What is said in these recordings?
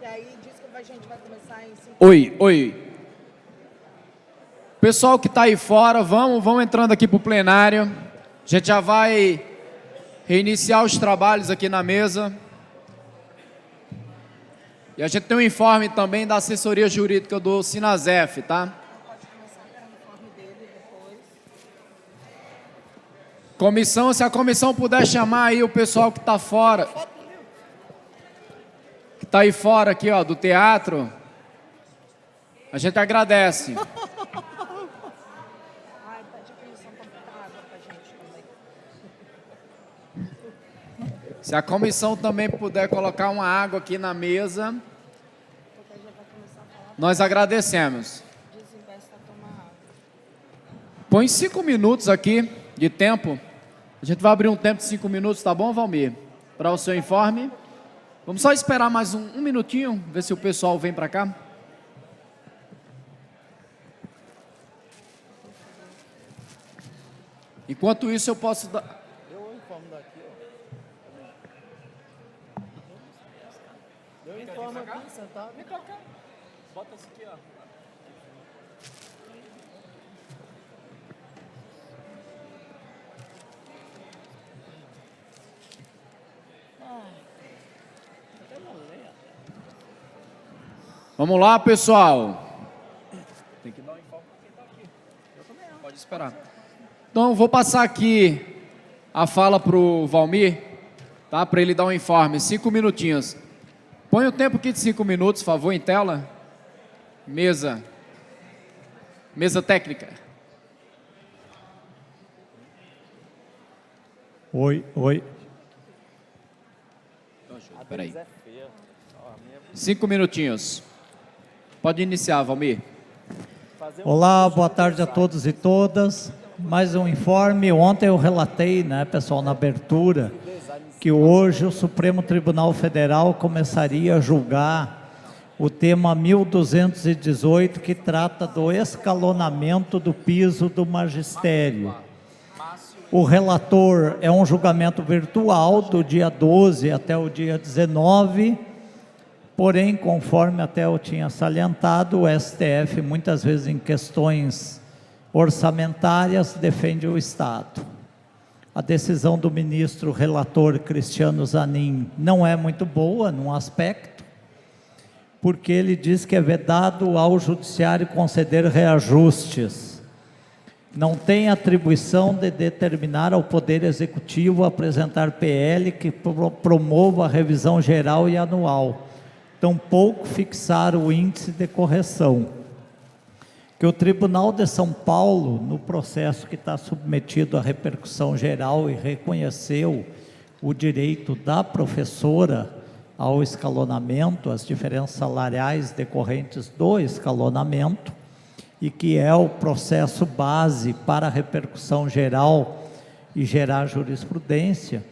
Que aí diz que a gente vai começar em 5 Oi, oi. Pessoal que está aí fora, vamos entrando aqui para o plenário. A gente já vai reiniciar os trabalhos aqui na mesa. E a gente tem um informe também da assessoria jurídica do Sinasef, tá? Pode começar com o informe dele depois. Comissão, se a comissão puder chamar aí o pessoal que está fora, que está aí fora aqui, ó, do teatro, a gente agradece. Ai, pede a comissão para botar água pra gente também. Se a comissão também puder colocar uma água aqui na mesa, Porque já vai começar a falar. nós agradecemos. Desinvesta a tomar água. Põe 5 minutos aqui de tempo. A gente vai abrir um tempo de 5 minutos, tá bom, Valmir? Para o seu informe. Vamos só esperar mais um minutinho, ver se o pessoal vem para cá. Enquanto isso, eu posso dar... Eu informo daqui, ó. Eu informo aqui, sentado. Vem cá. Bota isso aqui, ó. Vamos lá, pessoal. Tem que dar um informe para quem está aqui. Eu também não. Pode esperar. Então, vou passar aqui a fala para o Valmir, tá? Para ele dar um informe. 5 minutinhos. Põe o tempo aqui de 5 minutos, por favor, em tela. Mesa técnica. Oi. Espera aí. É feia. Ó, a minha... 5 minutinhos. Pode iniciar, Valmir. Olá, boa tarde a todos e todas. Mais um informe. Ontem eu relatei, né, pessoal, na abertura, que hoje o Supremo Tribunal Federal começaria a julgar o tema 1218, que trata do escalonamento do piso do magistério. O relator é um julgamento virtual do dia 12 até o dia 19, porém, conforme até eu tinha salientado, o STF, muitas vezes em questões orçamentárias, defende o Estado. A decisão do ministro relator Cristiano Zanin não é muito boa num aspecto, porque ele diz que é vedado ao judiciário conceder reajustes. Não tem atribuição de determinar ao Poder Executivo apresentar PL que promova a revisão geral e anual, tampouco fixar o índice de correção. Que o Tribunal de São Paulo, no processo que está submetido à repercussão geral e reconheceu o direito da professora ao escalonamento, as diferenças salariais decorrentes do escalonamento, e que é o processo base para a repercussão geral e gerar jurisprudência,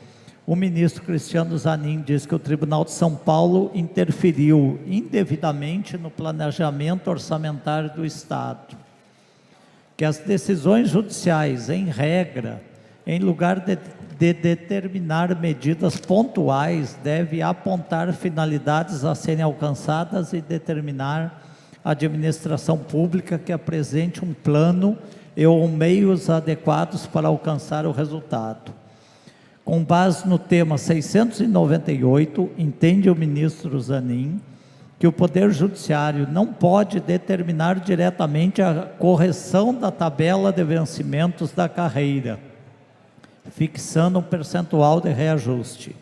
o ministro Cristiano Zanin diz que o Tribunal de São Paulo interferiu indevidamente no planejamento orçamentário do Estado, que as decisões judiciais, em regra, em lugar de determinar medidas pontuais, deve apontar finalidades a serem alcançadas e determinar a administração pública que apresente um plano e ou meios adequados para alcançar o resultado. Com base no tema 698, entende o ministro Zanin que o Poder Judiciário não pode determinar diretamente a correção da tabela de vencimentos da carreira, fixando um percentual de reajuste.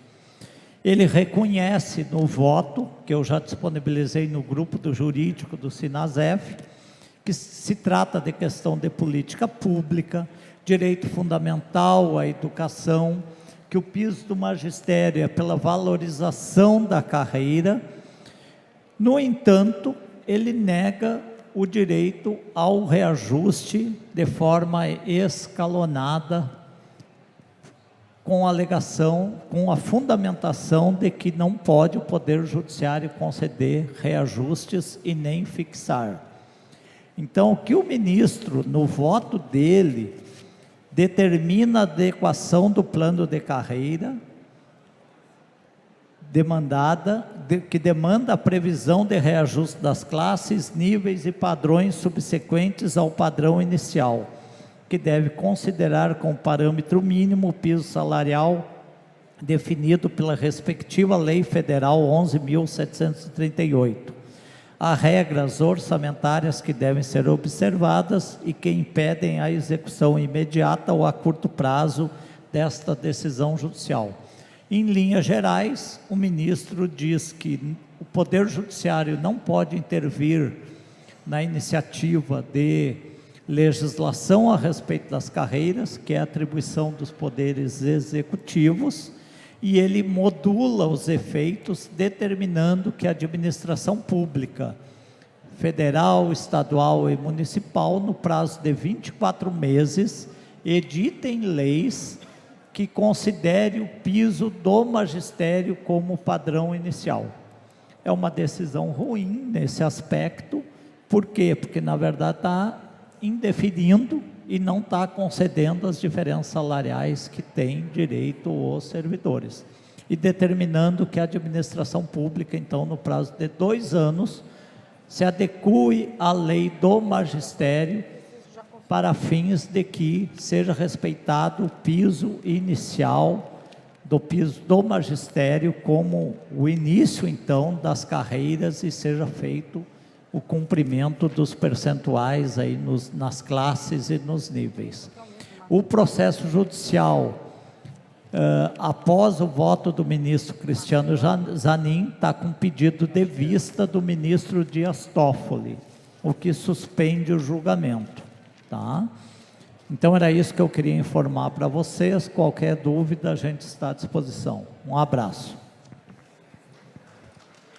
Ele reconhece no voto, que eu já disponibilizei no grupo do jurídico do Sinasef, que se trata de questão de política pública, direito fundamental à educação, que o piso do magistério é pela valorização da carreira. No entanto, ele nega o direito ao reajuste de forma escalonada, com a alegação, com a fundamentação de que não pode o Poder Judiciário conceder reajustes e nem fixar. Então, o que o ministro, no voto dele, determina a adequação do plano de carreira, que demanda a previsão de reajuste das classes, níveis e padrões subsequentes ao padrão inicial, que deve considerar como parâmetro mínimo o piso salarial definido pela respectiva Lei Federal 11.738. Há regras orçamentárias que devem ser observadas e que impedem a execução imediata ou a curto prazo desta decisão judicial. Em linhas gerais, o ministro diz que o Poder Judiciário não pode intervir na iniciativa de legislação a respeito das carreiras, que é a atribuição dos poderes executivos, e ele modula os efeitos, determinando que a administração pública, federal, estadual e municipal, no prazo de 24 meses, editem leis que considere o piso do magistério como padrão inicial. É uma decisão ruim nesse aspecto. Por quê? Porque, na verdade, está indefinindo e não está concedendo as diferenças salariais que têm direito os servidores. E determinando que a administração pública, então, no prazo de 2 anos, se adeque à lei do magistério para fins de que seja respeitado o piso inicial do piso do magistério como o início, então, das carreiras e seja feito o cumprimento dos percentuais aí nas classes e nos níveis. O processo judicial, após o voto do ministro Cristiano Zanin, está com pedido de vista do ministro Dias Toffoli, o que suspende o julgamento. Tá? Então era isso que eu queria informar para vocês. Qualquer dúvida, a gente está à disposição. Um abraço.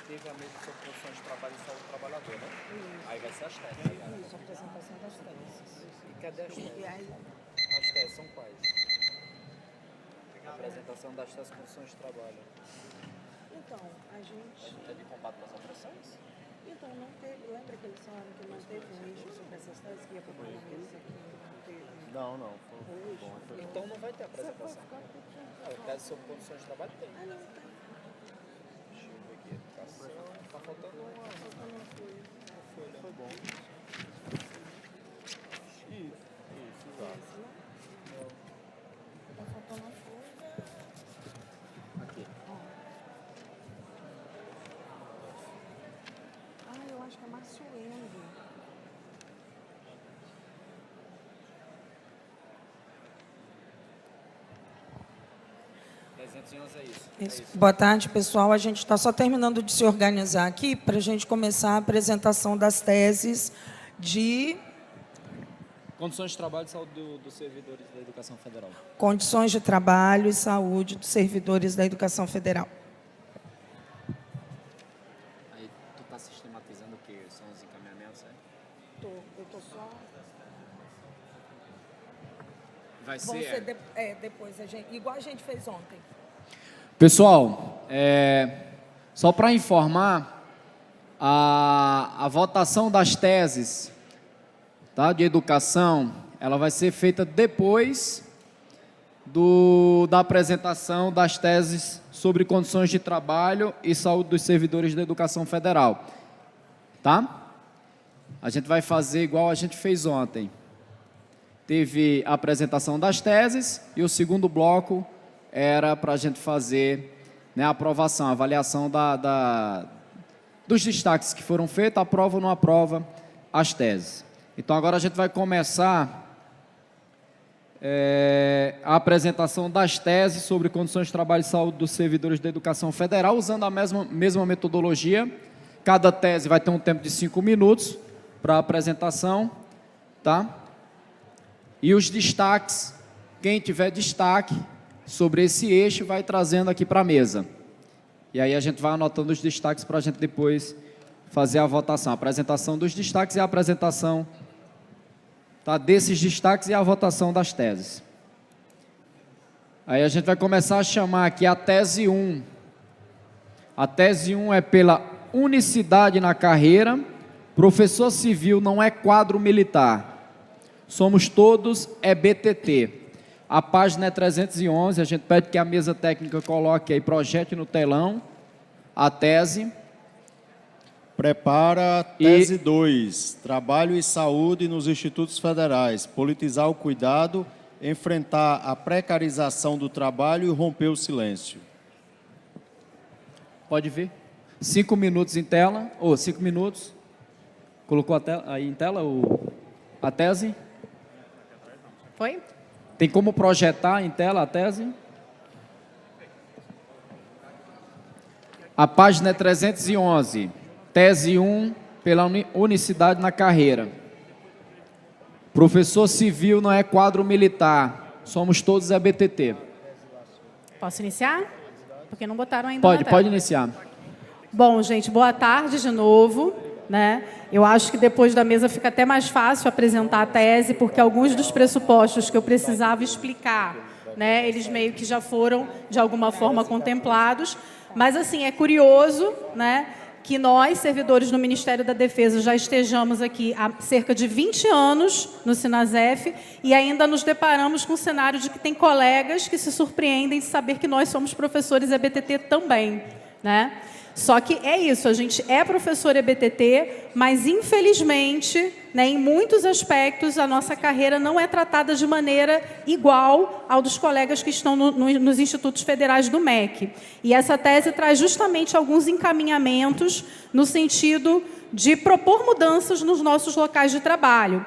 Teve a mesa sobre condições de trabalho e saúde do trabalhador, né? Aí vai ser as teses. Isso, a apresentação das teses. E cadê as teses? E aí, As teses são quais? A apresentação das teses condições de trabalho. então, a gente... É de combate às opressões? Então, não teve... Lembra que eles falaram que não teve um eixo sobre essas teses que ia para o parlamento aqui? Não teve. Não. Então não vai ter apresentação. A tese sobre condições de trabalho tem. Ah, não, tem. Deixa eu ver aqui. Educação. Tá faltando uma. Foi bom. Isso, exato. Tá faltando uma folha. Aqui. Ah, eu acho que é Márcio Endo. 311 é isso. Isso. Boa tarde, pessoal. A gente está só terminando de se organizar aqui para a gente começar a apresentação das teses de Condições de trabalho e saúde dos servidores da Educação Federal. condições de trabalho e saúde dos servidores da Educação Federal. Aí tu está sistematizando o que são os encaminhamentos, é? Eu tô só... Vai Vão ser... ser depois, igual a gente fez ontem. Pessoal, só para informar, a votação das teses, tá, de educação, ela vai ser feita depois da apresentação das teses sobre condições de trabalho e saúde dos servidores da Educação Federal. Tá? A gente vai fazer igual a gente fez ontem. Teve a apresentação das teses e o segundo bloco era para a gente fazer, né, a aprovação, a avaliação dos destaques que foram feitos, aprova ou não aprova as teses. Então agora a gente vai começar a apresentação das teses sobre condições de trabalho e saúde dos servidores da Educação Federal, usando a mesma metodologia. Cada tese vai ter um tempo de 5 minutos para a apresentação, tá? E os destaques, quem tiver destaque sobre esse eixo vai trazendo aqui para a mesa. E aí a gente vai anotando os destaques para a gente depois fazer a votação. A apresentação dos destaques e a apresentação, tá, desses destaques e a votação das teses. Aí a gente vai começar a chamar aqui a tese 1. A tese 1 é pela unicidade na carreira. Professor civil não é quadro militar. Somos todos BTT. A página é 311, a gente pede que a mesa técnica coloque aí, projete no telão, a tese. Prepara tese 2, Trabalho e Saúde nos Institutos Federais, politizar o cuidado, enfrentar a precarização do trabalho e romper o silêncio. Pode ver. 5 minutos em tela, 5 minutos. Colocou aí em tela a tese? Foi? Tem como projetar em tela a tese? A página é 311. Tese 1, pela unicidade na carreira. Professor civil não é quadro militar. Somos todos EBTT. Posso iniciar? Porque não botaram ainda na tela. Pode iniciar. Bom, gente, boa tarde de novo, né? Eu acho que depois da mesa fica até mais fácil apresentar a tese, porque alguns dos pressupostos que eu precisava explicar, né, eles meio que já foram, de alguma forma, contemplados. Mas, assim, é curioso, né, que nós, servidores do Ministério da Defesa, já estejamos aqui há cerca de 20 anos no Sinasef e ainda nos deparamos com o cenário de que tem colegas que se surpreendem de saber que nós somos professores EBTT também, né? Só que é isso, a gente é professor EBTT, mas infelizmente, né, em muitos aspectos, a nossa carreira não é tratada de maneira igual ao dos colegas que estão nos institutos federais do MEC. E essa tese traz justamente alguns encaminhamentos no sentido de propor mudanças nos nossos locais de trabalho.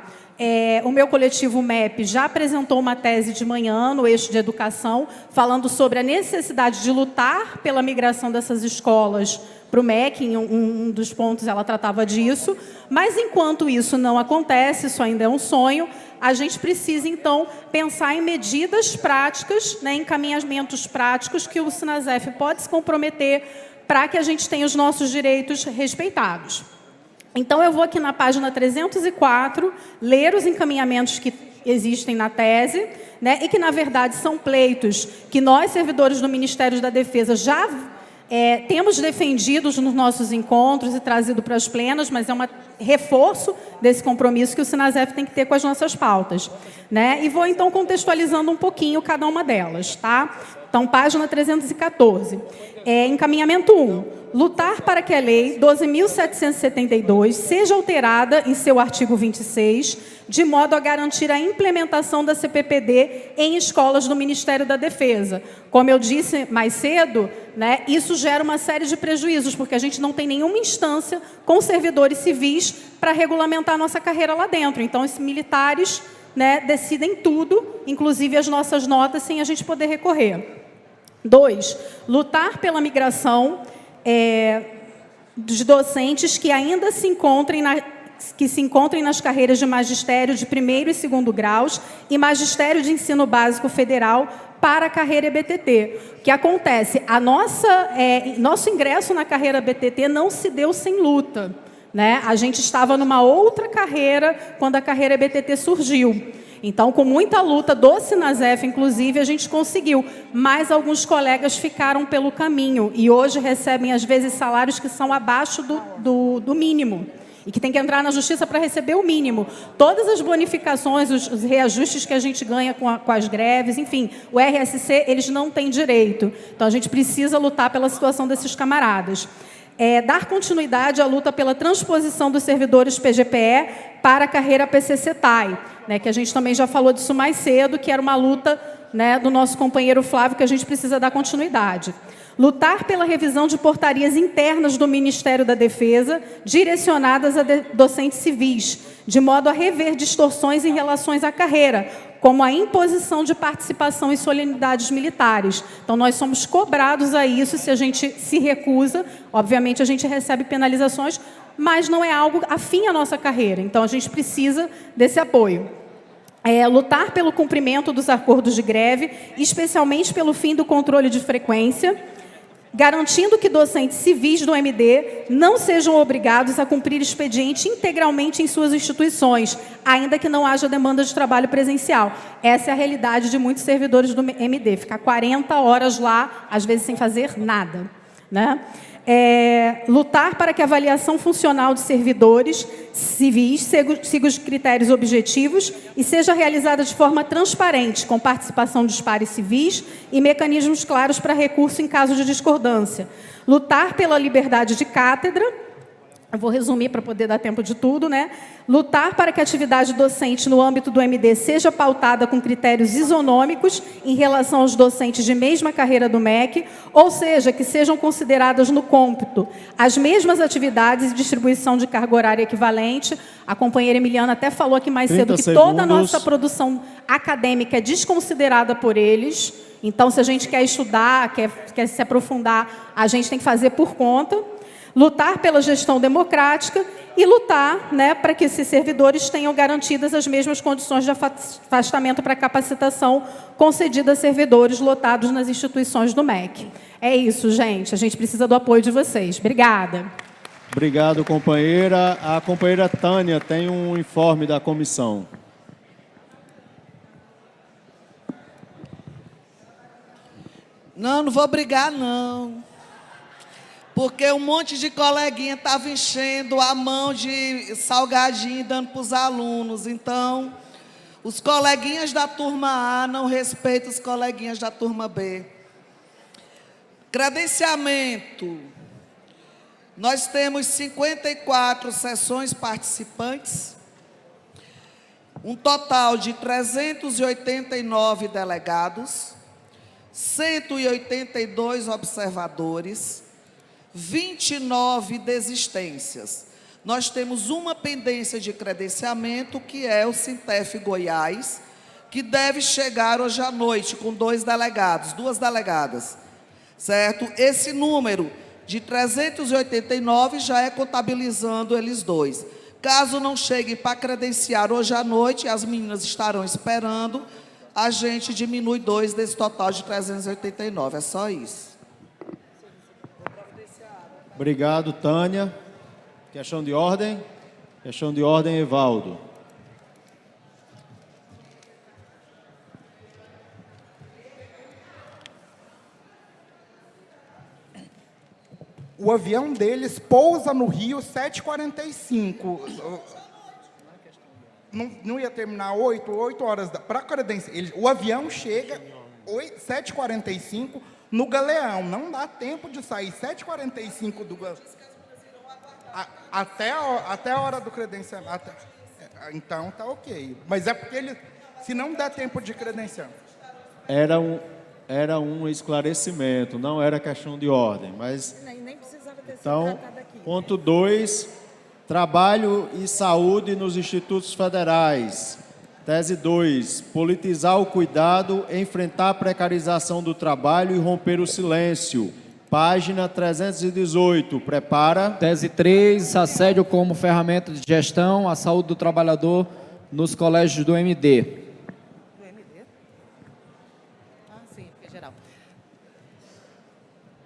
O meu coletivo MEP já apresentou uma tese de manhã no eixo de educação, falando sobre a necessidade de lutar pela migração dessas escolas para o MEC. Em um dos pontos ela tratava disso. Mas, enquanto isso não acontece, isso ainda é um sonho, a gente precisa, então, pensar em medidas práticas, né, encaminhamentos práticos que o Sinasef pode se comprometer para que a gente tenha os nossos direitos respeitados. Então, eu vou aqui na página 304, ler os encaminhamentos que existem na tese, né, e que, na verdade, são pleitos que nós, servidores do Ministério da Defesa, já temos defendidos nos nossos encontros e trazido para as plenas, mas é um reforço desse compromisso que o Sinasef tem que ter com as nossas pautas, né? E vou, então, contextualizando um pouquinho cada uma delas, tá? Então, página 314. Encaminhamento 1. Lutar para que a Lei 12.772 seja alterada em seu artigo 26, de modo a garantir a implementação da CPPD em escolas do Ministério da Defesa. Como eu disse mais cedo, né, isso gera uma série de prejuízos, porque a gente não tem nenhuma instância com servidores civis para regulamentar a nossa carreira lá dentro. Então, os militares, né, decidem tudo, inclusive as nossas notas, sem a gente poder recorrer. 2. Lutar pela migração dos docentes que ainda se encontrem nas carreiras de magistério de 1º e 2º graus e magistério de ensino básico federal para a carreira EBTT. O que acontece? Nosso ingresso na carreira EBTT não se deu sem luta, né? A gente estava numa outra carreira quando a carreira EBTT surgiu. Então, com muita luta do Sinasef, inclusive, a gente conseguiu. Mas alguns colegas ficaram pelo caminho e hoje recebem, às vezes, salários que são abaixo do mínimo. E que tem que entrar na justiça para receber o mínimo. Todas as bonificações, os reajustes que a gente ganha com as greves, enfim, o RSC, eles não têm direito. Então, a gente precisa lutar pela situação desses camaradas. Dar continuidade à luta pela transposição dos servidores PGPE para a carreira PCC-TAI, né, que a gente também já falou disso mais cedo, que era uma luta, né, do nosso companheiro Flávio, que a gente precisa dar continuidade. Lutar pela revisão de portarias internas do Ministério da Defesa, direcionadas a docentes civis, de modo a rever distorções em relações à carreira, como a imposição de participação em solenidades militares. Então, nós somos cobrados a isso. Se a gente se recusa, obviamente a gente recebe penalizações, mas não é algo afim à nossa carreira. Então, a gente precisa desse apoio. Lutar pelo cumprimento dos acordos de greve, especialmente pelo fim do controle de frequência, garantindo que docentes civis do MD não sejam obrigados a cumprir expediente integralmente em suas instituições, ainda que não haja demanda de trabalho presencial. Essa é a realidade de muitos servidores do MD, ficar 40 horas lá, às vezes sem fazer nada, né? lutar para que a avaliação funcional de servidores civis siga os critérios objetivos e seja realizada de forma transparente, com participação dos pares civis e mecanismos claros para recurso em caso de discordância. Lutar pela liberdade de cátedra. Eu vou resumir para poder dar tempo de tudo, né? Lutar para que a atividade docente no âmbito do MD seja pautada com critérios isonômicos em relação aos docentes de mesma carreira do MEC, ou seja, que sejam consideradas no cômputo as mesmas atividades e distribuição de carga horária equivalente. A companheira Emiliana até falou aqui mais cedo que toda a nossa produção acadêmica é desconsiderada por eles. Então, se a gente quer estudar, quer se aprofundar, a gente tem que fazer por conta. Lutar pela gestão democrática e lutar, né, para que esses servidores tenham garantidas as mesmas condições de afastamento para capacitação concedida a servidores lotados nas instituições do MEC. É isso, gente. A gente precisa do apoio de vocês. Obrigada. Obrigado, companheira. A companheira Tânia tem um informe da comissão. Não vou brigar, não. Porque um monte de coleguinha estava enchendo a mão de salgadinho e dando para os alunos. Então, os coleguinhas da turma A não respeitam os coleguinhas da turma B. Credenciamento. Nós temos 54 sessões participantes, um total de 389 delegados, 182 observadores, 29 desistências. Nós temos uma pendência de credenciamento, que é o Sintef Goiás, que deve chegar hoje à noite com 2 delegados, 2 delegadas, certo? Esse número de 389 já é contabilizando eles 2. Caso não cheguem para credenciar hoje à noite, as meninas estarão esperando, a gente diminui 2 desse total de 389, é só isso. Obrigado, Tânia. Questão de ordem? Questão de ordem, Evaldo. O avião deles pousa no Rio 7h45. Não ia terminar 8 horas. Para credenciar, o avião chega 7h45 no Galeão. Não dá tempo de sair 7h45 do Galeão. Até a hora do credenciamento. Então, tá ok. Mas é porque se não der tempo de credenciar. Era um esclarecimento, não era questão de ordem. Mas, Nem precisava ter sido então, tratado aqui. ponto 2, trabalho e saúde nos institutos federais. Tese 2, politizar o cuidado, enfrentar a precarização do trabalho e romper o silêncio. Página 318, prepara. Tese 3, assédio como ferramenta de gestão, a saúde do trabalhador nos colégios do MD. Do MD? Sim, é geral.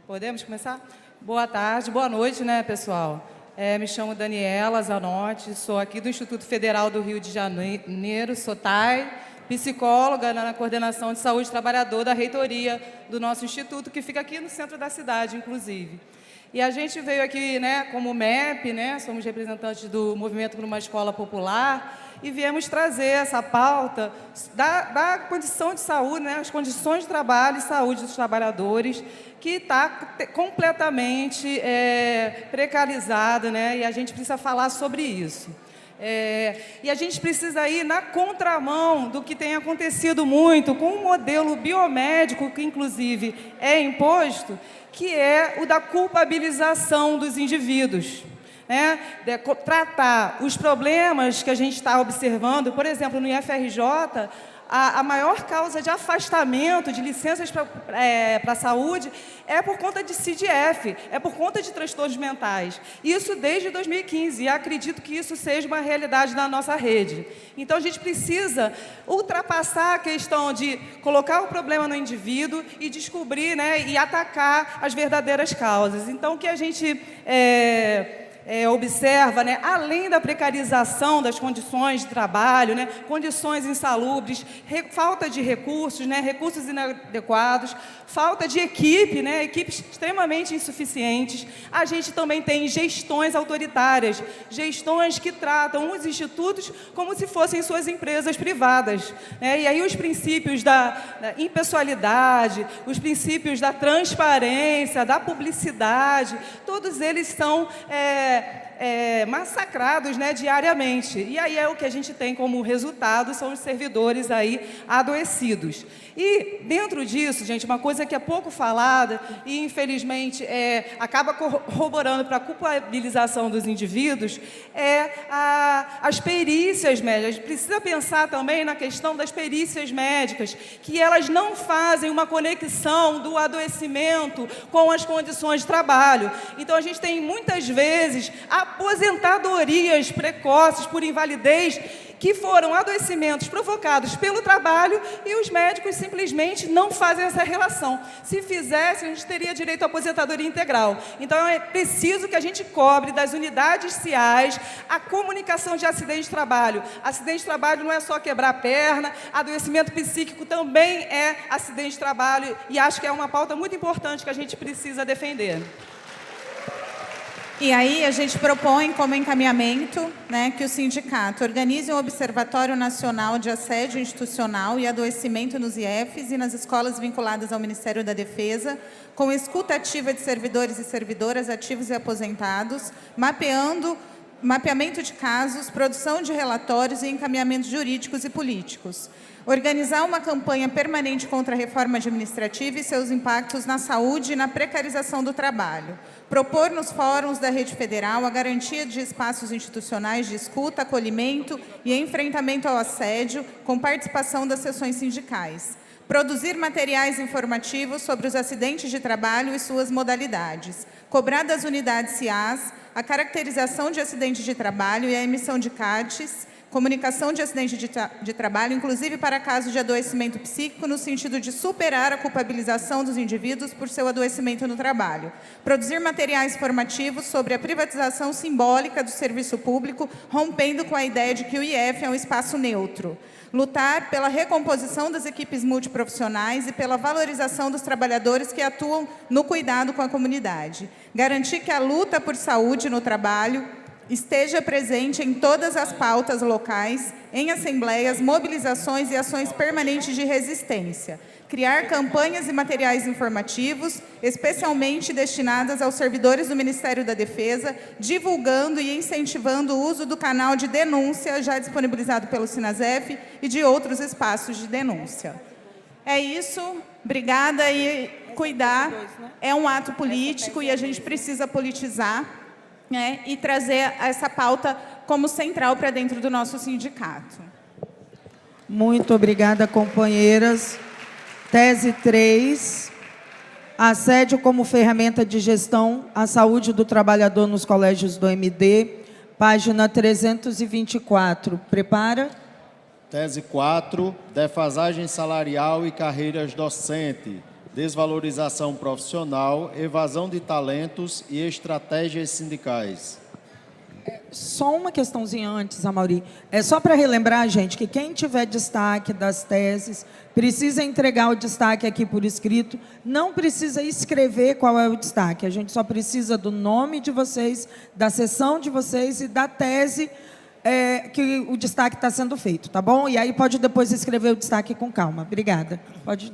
Podemos começar? Boa tarde, boa noite, né, pessoal? Me chamo Daniela Zanotti, sou aqui do Instituto Federal do Rio de Janeiro, SOTAI, psicóloga na coordenação de saúde do trabalhador da reitoria do nosso instituto, que fica aqui no centro da cidade, inclusive. E a gente veio aqui, né, como MEP, né, somos representantes do Movimento por uma Escola Popular, e viemos trazer essa pauta da condição de saúde, né, as condições de trabalho e saúde dos trabalhadores, que está completamente precarizada, né, e a gente precisa falar sobre isso. E a gente precisa ir na contramão do que tem acontecido muito com um modelo biomédico, que inclusive é imposto, que é o da culpabilização dos indivíduos. Tratar os problemas que a gente está observando, por exemplo, no IFRJ, a maior causa de afastamento de licenças para a saúde é por conta de CIDF, é por conta de transtornos mentais. Isso desde 2015, e acredito que isso seja uma realidade na nossa rede. Então, a gente precisa ultrapassar a questão de colocar o problema no indivíduo e descobrir, né, e atacar as verdadeiras causas. Então, o que a gente observa, né, além da precarização das condições de trabalho, né, condições insalubres, falta de recursos, né, recursos inadequados, falta de equipe, né, equipes extremamente insuficientes, a gente também tem gestões autoritárias, gestões que tratam os institutos como se fossem suas empresas privadas, né, e aí os princípios da impessoalidade, os princípios da transparência, da publicidade, todos eles são massacrados, né, diariamente. E aí é o que a gente tem como resultado, são os servidores aí adoecidos. E dentro disso, gente, uma coisa que é pouco falada e infelizmente acaba corroborando para a culpabilização dos indivíduos as perícias médicas. A gente precisa pensar também na questão das perícias médicas, que elas não fazem uma conexão do adoecimento com as condições de trabalho. Então a gente tem muitas vezes aposentadorias precoces por invalidez que foram adoecimentos provocados pelo trabalho e os médicos simplesmente não fazem essa relação. Se fizessem, a gente teria direito à aposentadoria integral. Então, é preciso que a gente cobre das unidades SIAs a comunicação de acidente de trabalho. Acidente de trabalho não é só quebrar a perna, adoecimento psíquico também é acidente de trabalho e acho que é uma pauta muito importante que a gente precisa defender. E aí a gente propõe como encaminhamento, né, que o sindicato organize um observatório nacional de assédio institucional e adoecimento nos IFs e nas escolas vinculadas ao Ministério da Defesa, com escuta ativa de servidores e servidoras ativos e aposentados, mapeamento de casos, produção de relatórios e encaminhamentos jurídicos e políticos. Organizar uma campanha permanente contra a reforma administrativa e seus impactos na saúde e na precarização do trabalho. Propor nos fóruns da rede federal a garantia de espaços institucionais de escuta, acolhimento e enfrentamento ao assédio, com participação das seções sindicais. Produzir materiais informativos sobre os acidentes de trabalho e suas modalidades. Cobrar das unidades SIAs a caracterização de acidentes de trabalho e a emissão de CATs, comunicação de acidente de trabalho, inclusive para casos de adoecimento psíquico, no sentido de superar a culpabilização dos indivíduos por seu adoecimento no trabalho. Produzir materiais formativos sobre a privatização simbólica do serviço público, rompendo com a ideia de que o IF é um espaço neutro. Lutar pela recomposição das equipes multiprofissionais e pela valorização dos trabalhadores que atuam no cuidado com a comunidade. Garantir que a luta por saúde no trabalho esteja presente em todas as pautas locais, em assembleias, mobilizações e ações permanentes de resistência. Criar campanhas e materiais informativos, especialmente destinadas aos servidores do Ministério da Defesa, divulgando e incentivando o uso do canal de denúncia já disponibilizado pelo Sinasef e de outros espaços de denúncia. É isso, obrigada, e cuidar é um ato político e a gente precisa politizar, né, e trazer essa pauta como central para dentro do nosso sindicato. Muito obrigada, companheiras. Tese 3, assédio como ferramenta de gestão à saúde do trabalhador nos colégios do MD, página 324. Prepara. Tese 4, defasagem salarial e carreiras docente, desvalorização profissional, evasão de talentos e estratégias sindicais. Só uma questãozinha antes, Amaury. É só para relembrar, gente, que quem tiver destaque das teses precisa entregar o destaque aqui por escrito, não precisa escrever qual é o destaque, a gente só precisa do nome de vocês, da sessão de vocês e da tese que o destaque está sendo feito, tá bom? E aí pode depois escrever o destaque com calma. Obrigada. Pode...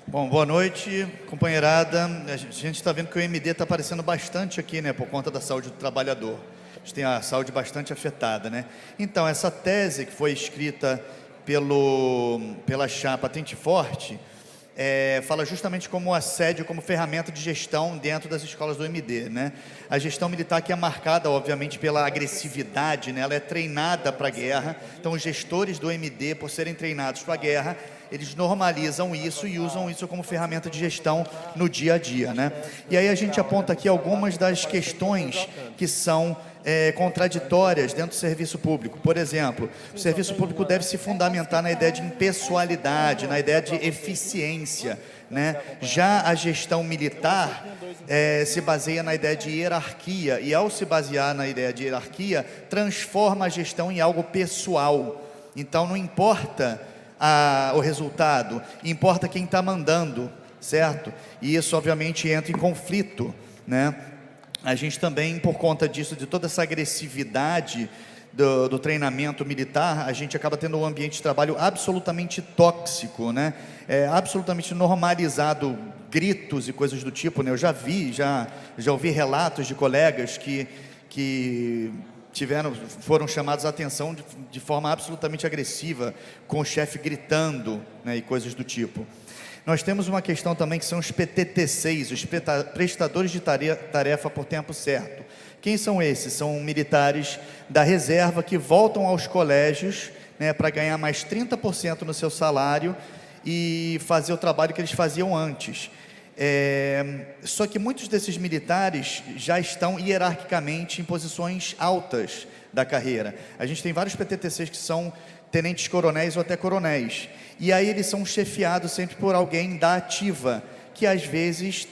Bom, boa noite, companheirada. A gente está vendo que o MD está aparecendo bastante aqui, né, por conta da saúde do trabalhador. A gente tem a saúde bastante afetada, né? Então, essa tese que foi escrita pela chapa Tente Forte, fala justamente como o assédio como ferramenta de gestão dentro das escolas do MD, né? A gestão militar que é marcada, obviamente, pela agressividade, né? Ela é treinada para a guerra. Então, os gestores do MD, por serem treinados para a guerra, eles normalizam isso e usam isso como ferramenta de gestão no dia a dia, né? E aí a gente aponta aqui algumas das questões que são contraditórias dentro do serviço público. Por exemplo, o serviço público deve se fundamentar na ideia de impessoalidade, na ideia de eficiência, né? Já a gestão militar se baseia na ideia de hierarquia, e ao se basear na ideia de hierarquia, transforma a gestão em algo pessoal. Então não importa o resultado, importa quem está mandando, certo? E isso obviamente entra em conflito, né? A gente também, por conta disso, de toda essa agressividade do treinamento militar, a gente acaba tendo um ambiente de trabalho absolutamente tóxico, né? Absolutamente normalizado, gritos e coisas do tipo, né? Eu já ouvi relatos de colegas que foram chamados a atenção de forma absolutamente agressiva, com o chefe gritando, né? E coisas do tipo. Nós temos uma questão também que são os PTT6, os prestadores de tarefa por tempo certo. Quem são esses? São militares da reserva que voltam aos colégios, né, para ganhar mais 30% no seu salário e fazer o trabalho que eles faziam antes. Só que muitos desses militares já estão hierarquicamente em posições altas da carreira. A gente tem vários PTT6 que são tenentes coronéis ou até coronéis. E aí eles são chefiados sempre por alguém da ativa, que às vezes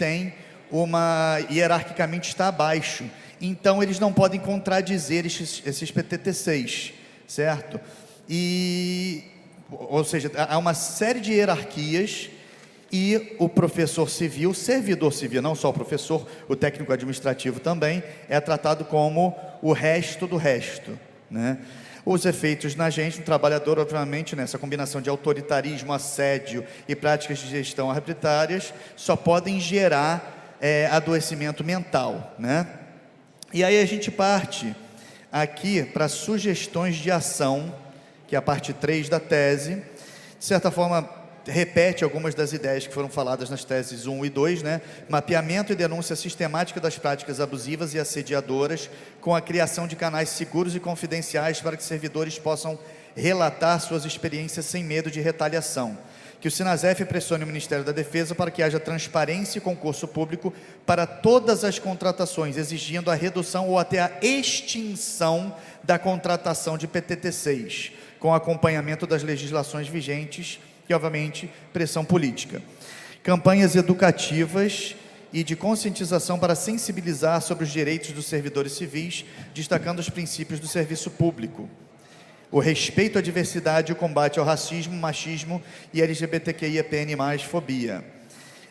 hierarquicamente está abaixo. Então eles não podem contradizer esses PTT6, certo? Ou seja, há uma série de hierarquias e o professor civil, servidor civil, não só o professor, o técnico administrativo também, é tratado como o resto do resto, né? Os efeitos na gente, no trabalhador, obviamente, nessa combinação de autoritarismo, assédio e práticas de gestão arbitrárias, só podem gerar adoecimento mental, né? E aí a gente parte aqui para sugestões de ação, que é a parte 3 da tese. De certa forma, repete algumas das ideias que foram faladas nas teses 1 e 2, né? Mapeamento e denúncia sistemática das práticas abusivas e assediadoras, com a criação de canais seguros e confidenciais para que servidores possam relatar suas experiências sem medo de retaliação. Que o Sinasef pressione o Ministério da Defesa para que haja transparência e concurso público para todas as contratações, exigindo a redução ou até a extinção da contratação de PTT6, com acompanhamento das legislações vigentes e, obviamente, pressão política. Campanhas educativas e de conscientização para sensibilizar sobre os direitos dos servidores civis, destacando os princípios do serviço público. O respeito à diversidade e o combate ao racismo, machismo e LGBTQIAPN+, fobia.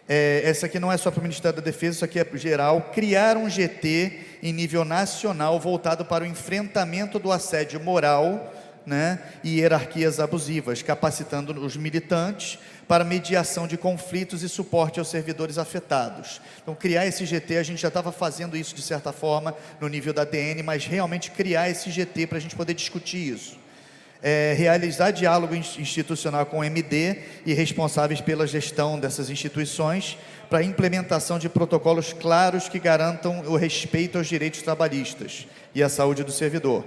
Essa aqui não é só para o Ministério da Defesa, isso aqui é geral. Criar um GT em nível nacional voltado para o enfrentamento do assédio moral, né, e hierarquias abusivas, capacitando os militantes para mediação de conflitos e suporte aos servidores afetados. Então, criar esse GT, a gente já estava fazendo isso de certa forma no nível da DN, mas realmente criar esse GT para a gente poder discutir isso. Realizar diálogo institucional com o MD e responsáveis pela gestão dessas instituições para a implementação de protocolos claros que garantam o respeito aos direitos trabalhistas e à saúde do servidor.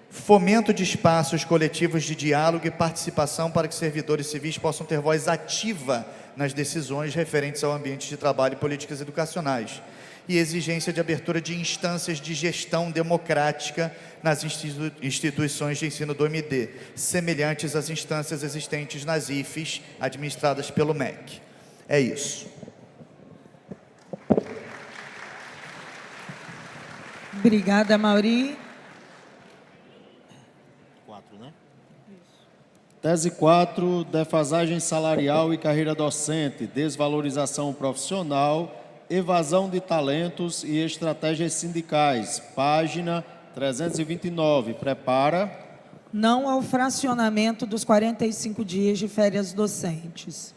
Fomento de espaços coletivos de diálogo e participação para que servidores civis possam ter voz ativa nas decisões referentes ao ambiente de trabalho e políticas educacionais. E exigência de abertura de instâncias de gestão democrática nas instituições de ensino do MD, semelhantes às instâncias existentes nas IFES, administradas pelo MEC. É isso. Obrigada, Mauri. Tese 4, defasagem salarial e carreira docente, desvalorização profissional, evasão de talentos e estratégias sindicais. Página 329. Prepara. Não ao fracionamento dos 45 dias de férias docentes.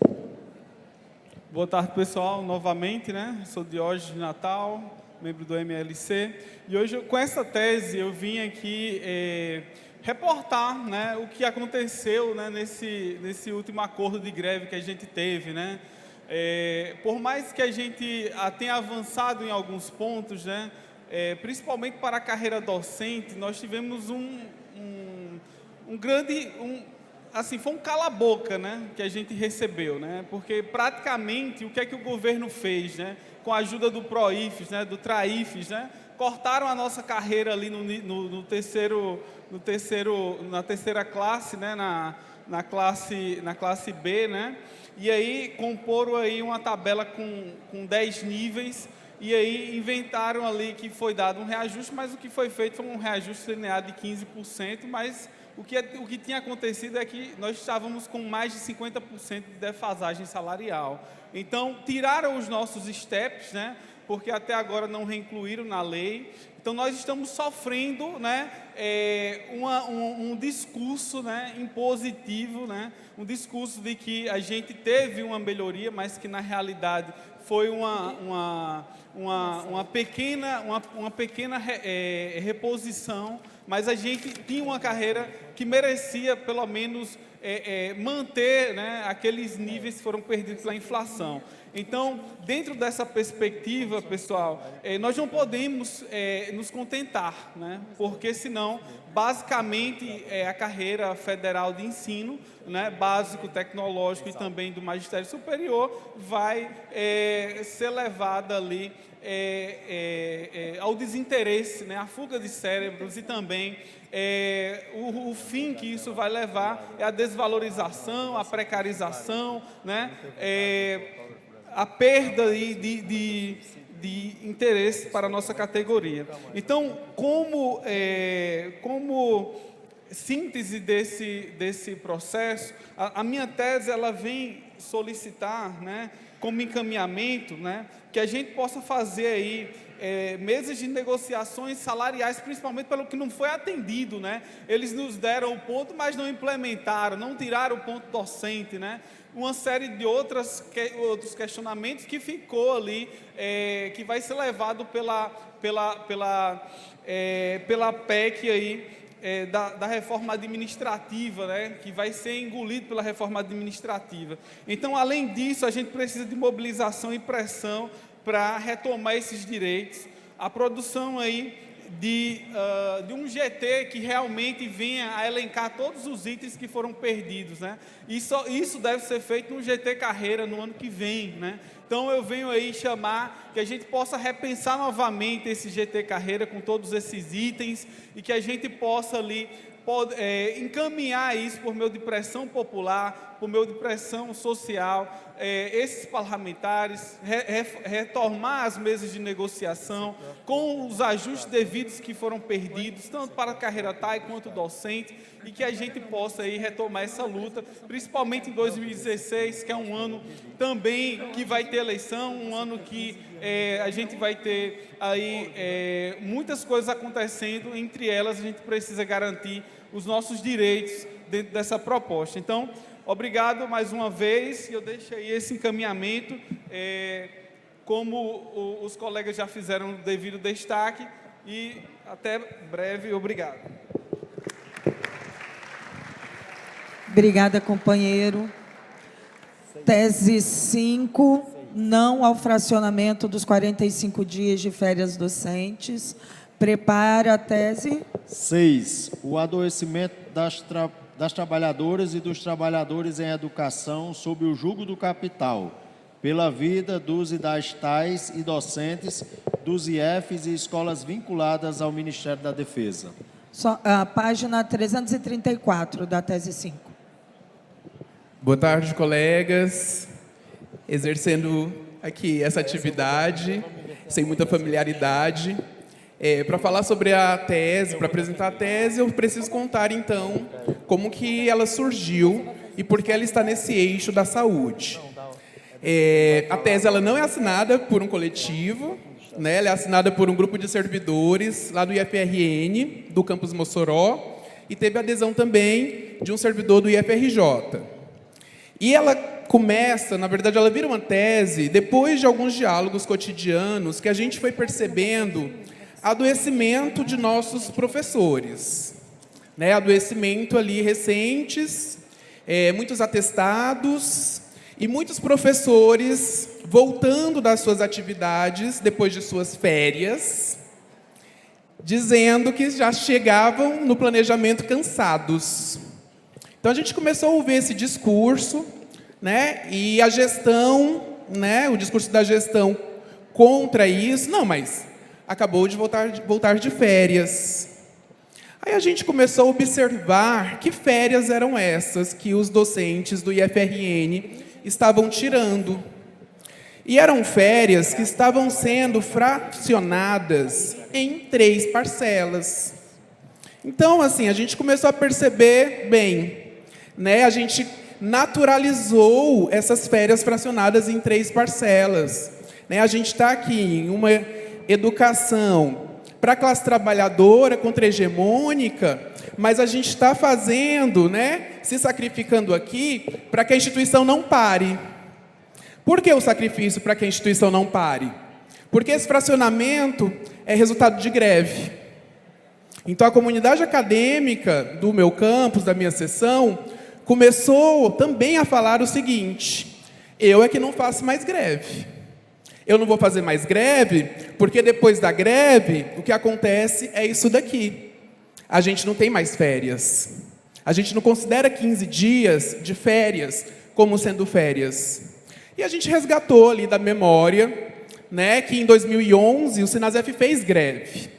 Boa tarde, pessoal. Novamente, né? Sou Diógenes de Natal, membro do MLC. E hoje, com essa tese, eu vim aqui reportar, né, o que aconteceu, né, nesse último acordo de greve que a gente teve, né? Por mais que a gente tenha avançado em alguns pontos, né, principalmente para a carreira docente, nós tivemos assim, foi um cala-boca, né, que a gente recebeu, né? Porque praticamente o que é que o governo fez, né? Com a ajuda do PROIFES, né, do TRAIFES, né? Cortaram a nossa carreira ali na terceira classe, né, na classe B, né? E aí comporam aí uma tabela com 10 níveis, e aí inventaram ali que foi dado um reajuste, mas o que foi feito foi um reajuste linear de 15%, mas o que tinha acontecido é que nós estávamos com mais de 50% de defasagem salarial. Então, tiraram os nossos steps, né? Porque até agora não reincluíram na lei. Então, nós estamos sofrendo, né, um discurso, né, impositivo, né, um discurso de que a gente teve uma melhoria, mas que, na realidade, foi uma pequena reposição, mas a gente tinha uma carreira que merecia, pelo menos, manter, né, aqueles níveis que foram perdidos pela inflação. Então, dentro dessa perspectiva, pessoal, nós não podemos nos contentar, né? Porque senão, basicamente, a carreira federal de ensino, né, básico, tecnológico e também do magistério superior, vai ser levada ali ao desinteresse, né, à fuga de cérebros, e também o fim que isso vai levar é a desvalorização, a precarização, né, a perda de interesse para a nossa categoria. Então, como síntese desse processo, a minha tese ela vem solicitar, né, como encaminhamento, né, que a gente possa fazer aí mesas de negociações salariais, principalmente pelo que não foi atendido, né? Eles nos deram o ponto, mas não implementaram, não tiraram o ponto docente, né? Uma série de outros questionamentos que ficou ali, que vai ser levado pela PEC aí, da reforma administrativa, né, que vai ser engolido pela reforma administrativa. Então, além disso, a gente precisa de mobilização e pressão para retomar esses direitos, a produção aí de um GT que realmente venha a elencar todos os itens que foram perdidos, né? Isso deve ser feito no GT Carreira no ano que vem, né? Então eu venho aí chamar que a gente possa repensar novamente esse GT Carreira com todos esses itens e que a gente possa ali encaminhar isso por meio de pressão popular, por meio de pressão social, esses parlamentares, retomar as mesas de negociação com os ajustes devidos que foram perdidos, tanto para a carreira TAI quanto docente, e que a gente possa aí retomar essa luta, principalmente em 2016, que é um ano também que vai ter eleição, um ano que a gente vai ter aí muitas coisas acontecendo, entre elas a gente precisa garantir os nossos direitos dentro dessa proposta. Então, obrigado mais uma vez, e eu deixo aí esse encaminhamento, como os colegas já fizeram o devido destaque, e até breve, obrigado. Obrigada, companheiro. Tese 5, não ao fracionamento dos 45 dias de férias docentes. Prepara a tese. 6. O adoecimento das trabalhadoras e dos trabalhadores em educação sob o jugo do capital, pela vida dos e das TAIs e docentes dos IEFs e escolas vinculadas ao Ministério da Defesa. A página 334 da tese 5. Boa tarde, colegas. Exercendo aqui essa atividade, sem muita familiaridade. Para falar sobre a tese, para apresentar a tese, eu preciso contar, então, como que ela surgiu e por que ela está nesse eixo da saúde. A tese ela não é assinada por um coletivo, né? Ela é assinada por um grupo de servidores lá do IFRN, do campus Mossoró, e teve adesão também de um servidor do IFRJ. E ela começa, na verdade, ela vira uma tese depois de alguns diálogos cotidianos que a gente foi percebendo adoecimento de nossos professores, né? Adoecimento ali recentes, muitos atestados e muitos professores voltando das suas atividades depois de suas férias, dizendo que já chegavam no planejamento cansados. Então a gente começou a ouvir esse discurso, né? E a gestão, né? O discurso da gestão contra isso, não, mas acabou de voltar de férias. Aí a gente começou a observar que férias eram essas que os docentes do IFRN estavam tirando. E eram férias que estavam sendo fracionadas em 3 parcelas. Então, assim, a gente começou a perceber bem, né? A gente naturalizou essas férias fracionadas em 3 parcelas. Né? A gente está aqui em uma educação para a classe trabalhadora, contra-hegemônica, mas a gente está fazendo, né, se sacrificando aqui para que a instituição não pare. Por que o sacrifício para que a instituição não pare? Porque esse fracionamento é resultado de greve. Então, a comunidade acadêmica do meu campus, da minha seção, começou também a falar o seguinte: eu é que não faço mais greve. Eu não vou fazer mais greve, porque depois da greve, o que acontece é isso daqui. A gente não tem mais férias. A gente não considera 15 dias de férias como sendo férias. E a gente resgatou ali da memória, né, que em 2011 o Sinasef fez greve.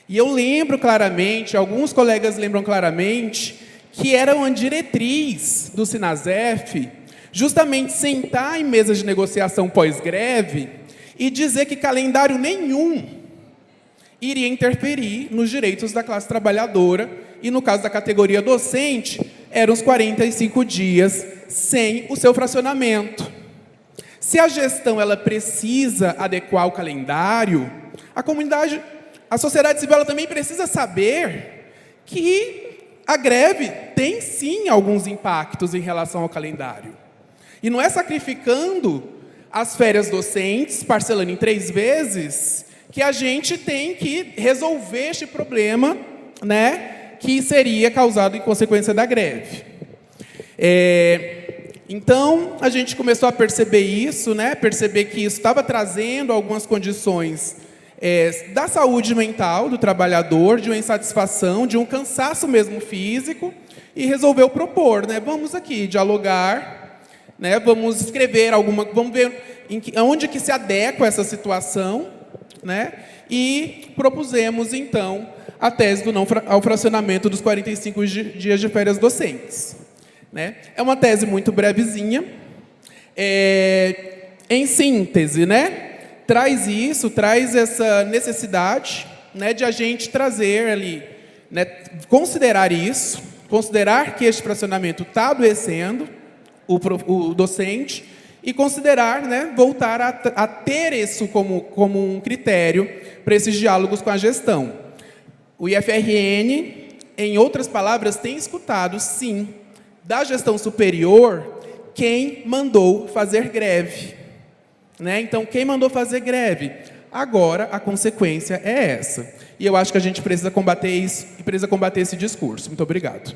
E eu lembro claramente, alguns colegas lembram claramente, que era uma diretriz do Sinasef justamente sentar em mesa de negociação pós-greve e dizer que calendário nenhum iria interferir nos direitos da classe trabalhadora, e no caso da categoria docente, eram os 45 dias sem o seu fracionamento. Se a gestão ela precisa adequar o calendário, a comunidade, a sociedade civil ela também precisa saber que a greve tem sim alguns impactos em relação ao calendário. E não é sacrificando as férias docentes, parcelando em 3 vezes, que a gente tem que resolver este problema, né, que seria causado em consequência da greve. Então, a gente começou a perceber isso, né, perceber que isso estava trazendo algumas condições da saúde mental do trabalhador, de uma insatisfação, de um cansaço mesmo físico, e resolveu propor, né, vamos aqui dialogar, né, vamos escrever vamos ver onde que se adequa essa situação, né, e propusemos, então, a tese ao fracionamento dos 45 dias de férias docentes. Né? É uma tese muito brevezinha. Em síntese, né, traz essa necessidade, né, de a gente trazer ali, né, considerar isso, considerar que este fracionamento está adoecendo o docente, e considerar, né, voltar a ter isso como um critério para esses diálogos com a gestão. O IFRN, em outras palavras, tem escutado, sim, da gestão superior, quem mandou fazer greve. Né? Então, quem mandou fazer greve? Agora, a consequência é essa. E eu acho que a gente precisa combater isso e precisa combater esse discurso. Muito obrigado.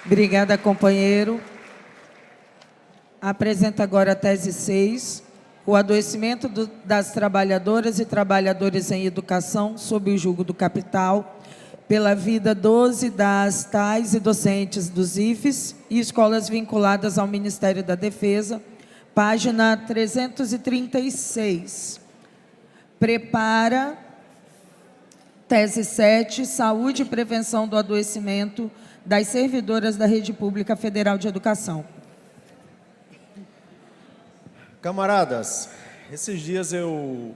Obrigada, companheiro. Apresento agora a tese 6, o adoecimento das trabalhadoras e trabalhadores em educação sob o jugo do capital, pela vida dos e das tais e docentes dos IFES e escolas vinculadas ao Ministério da Defesa, página 336. Prepara, tese 7, saúde e prevenção do adoecimento das servidoras da Rede Pública Federal de Educação. Camaradas, esses dias eu,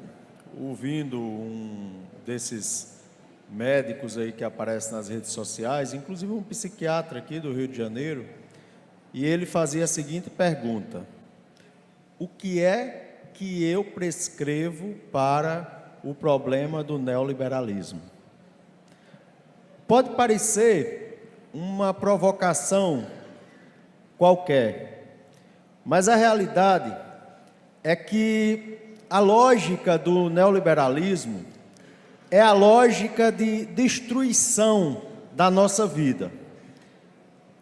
ouvindo um desses médicos aí que aparecem nas redes sociais, inclusive um psiquiatra aqui do Rio de Janeiro, e ele fazia a seguinte pergunta: o que é que eu prescrevo para o problema do neoliberalismo? Pode parecer uma provocação qualquer, mas a realidade é que a lógica do neoliberalismo é a lógica de destruição da nossa vida.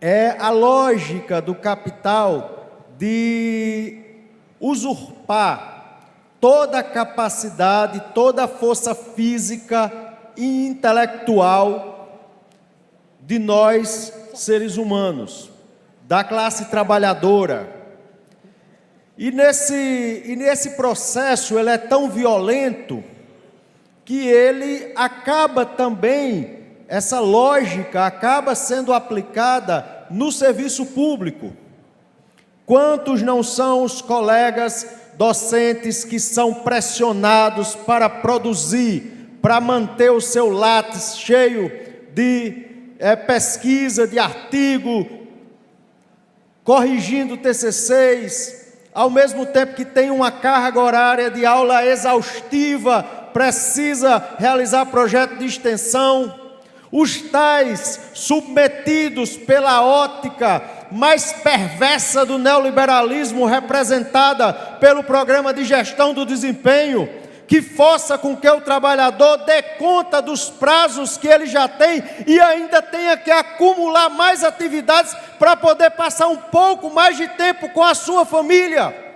É a lógica do capital de usurpar toda a capacidade, toda a força física e intelectual de nós, seres humanos, da classe trabalhadora. E nesse processo ele é tão violento que ele acaba também, essa lógica acaba sendo aplicada no serviço público. Quantos não são os colegas docentes que são pressionados para produzir, para manter o seu látis cheio de pesquisa, de artigo, corrigindo TCCs, ao mesmo tempo que tem uma carga horária de aula exaustiva, precisa realizar projeto de extensão, os tais submetidos pela ótica mais perversa do neoliberalismo, representada pelo programa de gestão do desempenho, que força com que o trabalhador dê conta dos prazos que ele já tem e ainda tenha que acumular mais atividades para poder passar um pouco mais de tempo com a sua família.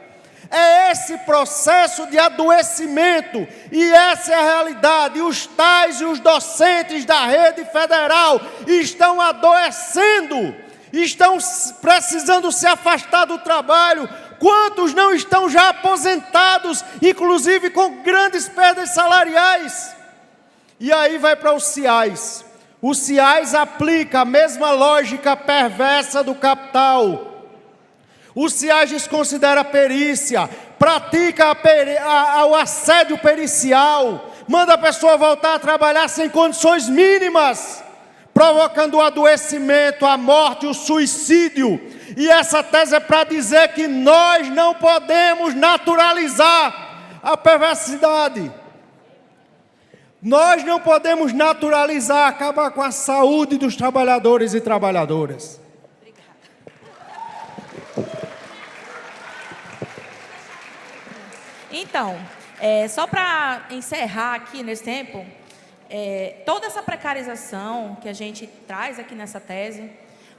É esse processo de adoecimento, e essa é a realidade. Os tais e os docentes da rede federal estão adoecendo, estão precisando se afastar do trabalho. Quantos não estão já aposentados, inclusive com grandes perdas salariais? E aí vai para os CIAs. O CIAs aplica a mesma lógica perversa do capital. O CIAs desconsidera a perícia, pratica o assédio pericial, manda a pessoa voltar a trabalhar sem condições mínimas, provocando o adoecimento, a morte, o suicídio. E essa tese é para dizer que nós não podemos naturalizar a perversidade. Nós não podemos naturalizar, acabar com a saúde dos trabalhadores e trabalhadoras. Então, só para encerrar aqui nesse tempo, toda essa precarização que a gente traz aqui nessa tese,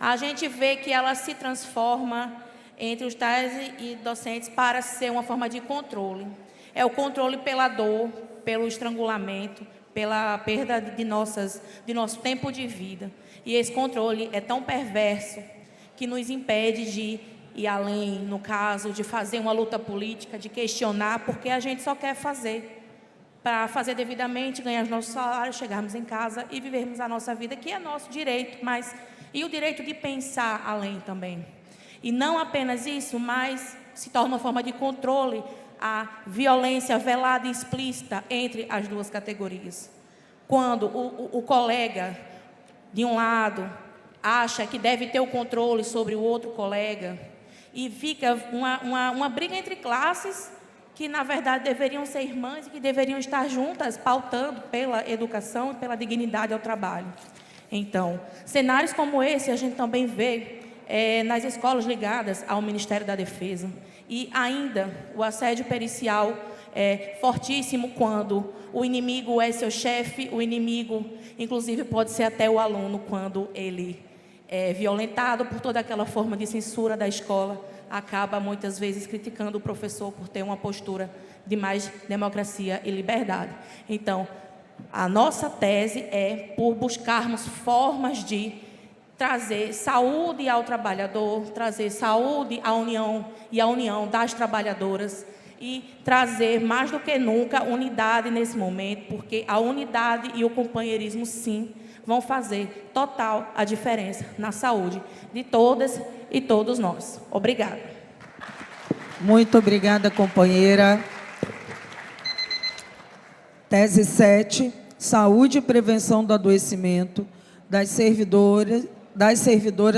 a gente vê que ela se transforma entre os tais e docentes para ser uma forma de controle. É o controle pela dor, pelo estrangulamento, pela perda de nosso tempo de vida. E esse controle é tão perverso que nos impede de ir além, no caso, de fazer uma luta política, de questionar, porque a gente só quer fazer. Para fazer devidamente, ganhar nosso salário, chegarmos em casa e vivermos a nossa vida, que é nosso direito, e o direito de pensar além também. E não apenas isso, mas se torna uma forma de controle a violência velada e explícita entre as duas categorias. Quando o colega, de um lado, acha que deve ter o controle sobre o outro colega, e fica uma briga entre classes que, na verdade, deveriam ser irmãs e que deveriam estar juntas, pautando pela educação e pela dignidade ao trabalho. Então, cenários como esse a gente também vê nas escolas ligadas ao Ministério da Defesa. E ainda o assédio pericial é fortíssimo quando o inimigo é seu chefe, o inimigo, inclusive, pode ser até o aluno quando ele é violentado por toda aquela forma de censura da escola, acaba muitas vezes criticando o professor por ter uma postura de mais democracia e liberdade. Então, a nossa tese é por buscarmos formas de trazer saúde ao trabalhador, trazer saúde à união e à união das trabalhadoras e trazer mais do que nunca unidade nesse momento, porque a unidade e o companheirismo, sim, vão fazer total a diferença na saúde de todas e todos nós. Obrigada. Muito obrigada, companheira. Tese 7, saúde e prevenção do adoecimento das servidoras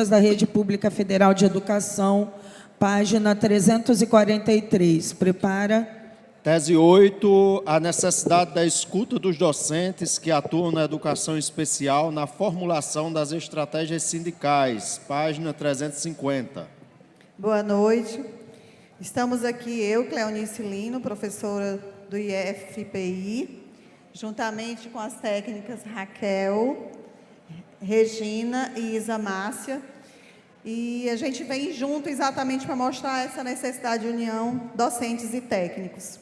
da Rede Pública Federal de Educação, página 343. Prepara. Tese 8, a necessidade da escuta dos docentes que atuam na educação especial na formulação das estratégias sindicais, página 350. Boa noite. Estamos aqui, eu, Cleonice Lino, professora do IFPI, juntamente com as técnicas Raquel, Regina e Isa Márcia. E a gente vem junto exatamente para mostrar essa necessidade de união docentes e técnicos.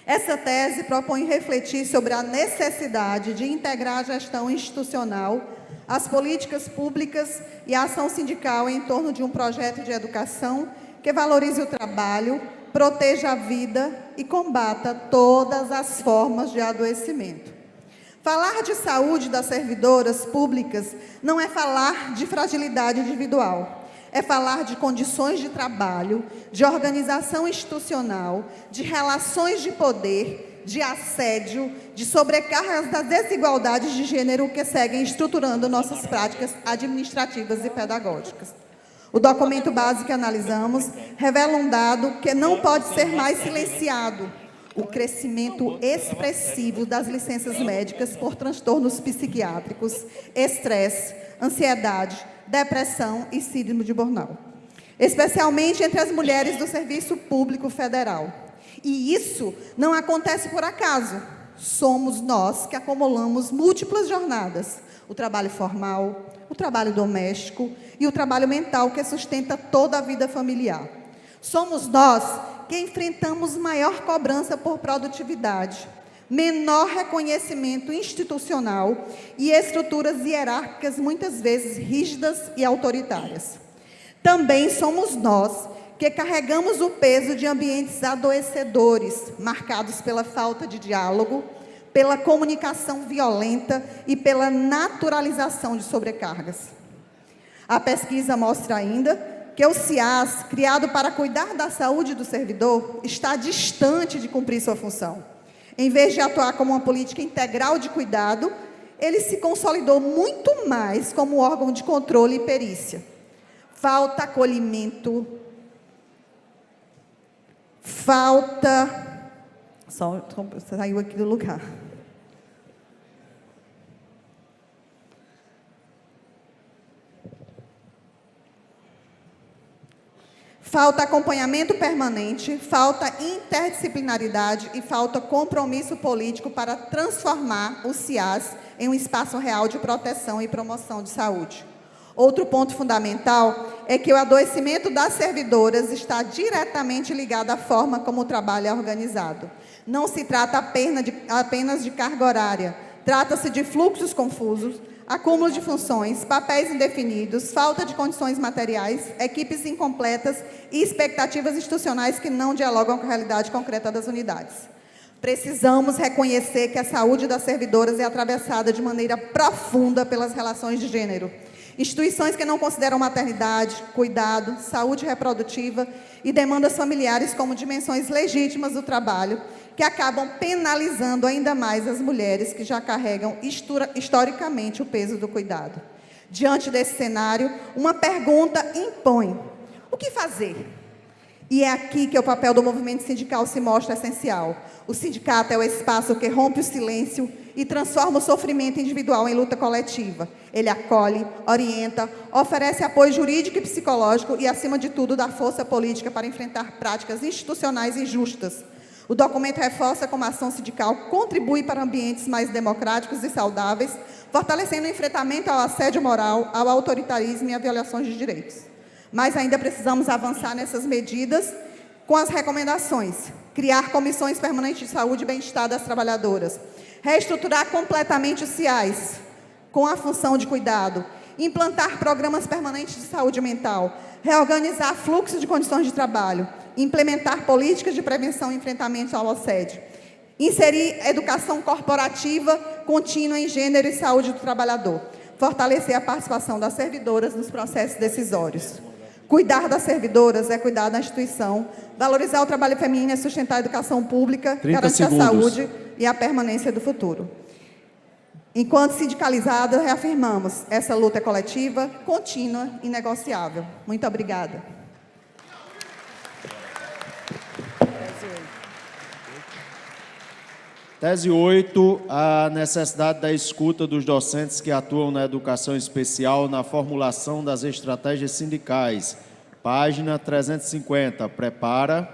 Essa tese propõe refletir sobre a necessidade de integrar a gestão institucional, as políticas públicas e a ação sindical em torno de um projeto de educação que valorize o trabalho, proteja a vida e combata todas as formas de adoecimento. Falar de saúde das servidoras públicas não é falar de fragilidade individual, é falar de condições de trabalho, de organização institucional, de relações de poder, de assédio, de sobrecargas das desigualdades de gênero que seguem estruturando nossas práticas administrativas e pedagógicas. O documento base que analisamos revela um dado que não pode ser mais silenciado: o crescimento expressivo das licenças médicas por transtornos psiquiátricos, estresse, ansiedade, depressão e síndrome de burnout, especialmente entre as mulheres do Serviço Público Federal. E isso não acontece por acaso. Somos nós que acumulamos múltiplas jornadas: o trabalho formal, o trabalho doméstico e o trabalho mental que sustenta toda a vida familiar. Somos nós que enfrentamos maior cobrança por produtividade, menor reconhecimento institucional e estruturas hierárquicas muitas vezes rígidas e autoritárias. Também somos nós que carregamos o peso de ambientes adoecedores, marcados pela falta de diálogo, pela comunicação violenta e pela naturalização de sobrecargas. A pesquisa mostra ainda que o CIAS, criado para cuidar da saúde do servidor, está distante de cumprir sua função. Em vez de atuar como uma política integral de cuidado, ele se consolidou muito mais como órgão de controle e perícia. Falta acolhimento, saiu aqui do lugar. Falta acompanhamento permanente, falta interdisciplinaridade e falta compromisso político para transformar o CIAS em um espaço real de proteção e promoção de saúde. Outro ponto fundamental é que o adoecimento das servidoras está diretamente ligado à forma como o trabalho é organizado. Não se trata apenas de carga horária, trata-se de fluxos confusos, acúmulo de funções, papéis indefinidos, falta de condições materiais, equipes incompletas e expectativas institucionais que não dialogam com a realidade concreta das unidades. Precisamos reconhecer que a saúde das servidoras é atravessada de maneira profunda pelas relações de gênero. Instituições que não consideram maternidade, cuidado, saúde reprodutiva e demandas familiares como dimensões legítimas do trabalho, que acabam penalizando ainda mais as mulheres que já carregam historicamente o peso do cuidado. Diante desse cenário, uma pergunta impõe: o que fazer? E é aqui que o papel do movimento sindical se mostra essencial. O sindicato é o espaço que rompe o silêncio e transforma o sofrimento individual em luta coletiva. Ele acolhe, orienta, oferece apoio jurídico e psicológico e, acima de tudo, dá força política para enfrentar práticas institucionais injustas. O documento reforça como a ação sindical contribui para ambientes mais democráticos e saudáveis, fortalecendo o enfrentamento ao assédio moral, ao autoritarismo e a violações de direitos. Mas ainda precisamos avançar nessas medidas com as recomendações: criar comissões permanentes de saúde e bem-estar das trabalhadoras, reestruturar completamente os CIAs com a função de cuidado, implantar programas permanentes de saúde mental, reorganizar fluxos de condições de trabalho, implementar políticas de prevenção e enfrentamento ao assédio, inserir educação corporativa contínua em gênero e saúde do trabalhador, fortalecer a participação das servidoras nos processos decisórios. Cuidar das servidoras é cuidar da instituição, valorizar o trabalho feminino é sustentar a educação pública, garantir a saúde e a permanência do futuro. Enquanto sindicalizadas, reafirmamos: essa luta é coletiva, contínua e negociável. Muito obrigada. Tese 8, a necessidade da escuta dos docentes que atuam na educação especial na formulação das estratégias sindicais. Página 350. Prepara.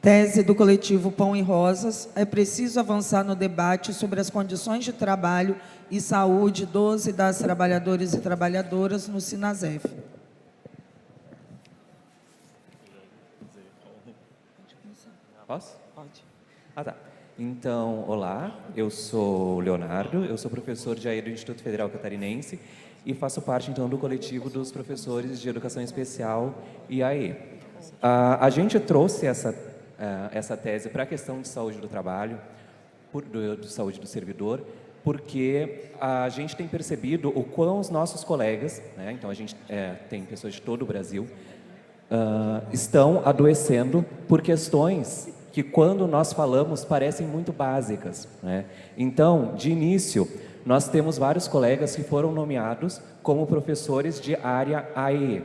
Tese do coletivo Pão e Rosas: é preciso avançar no debate sobre as condições de trabalho e saúde dos e das trabalhadores e trabalhadoras no Sinasef. Posso? Pode. Tá. Então, olá, eu sou o Leonardo, eu sou professor de AE do Instituto Federal Catarinense e faço parte, então, do coletivo dos professores de Educação Especial e AE. A gente trouxe essa tese para a questão de saúde do trabalho, de saúde do servidor, porque a gente tem percebido o quão os nossos colegas, né, então a gente tem pessoas de todo o Brasil, estão adoecendo por questões que, quando nós falamos, parecem muito básicas, né? Então, de início, nós temos vários colegas que foram nomeados como professores de área AE.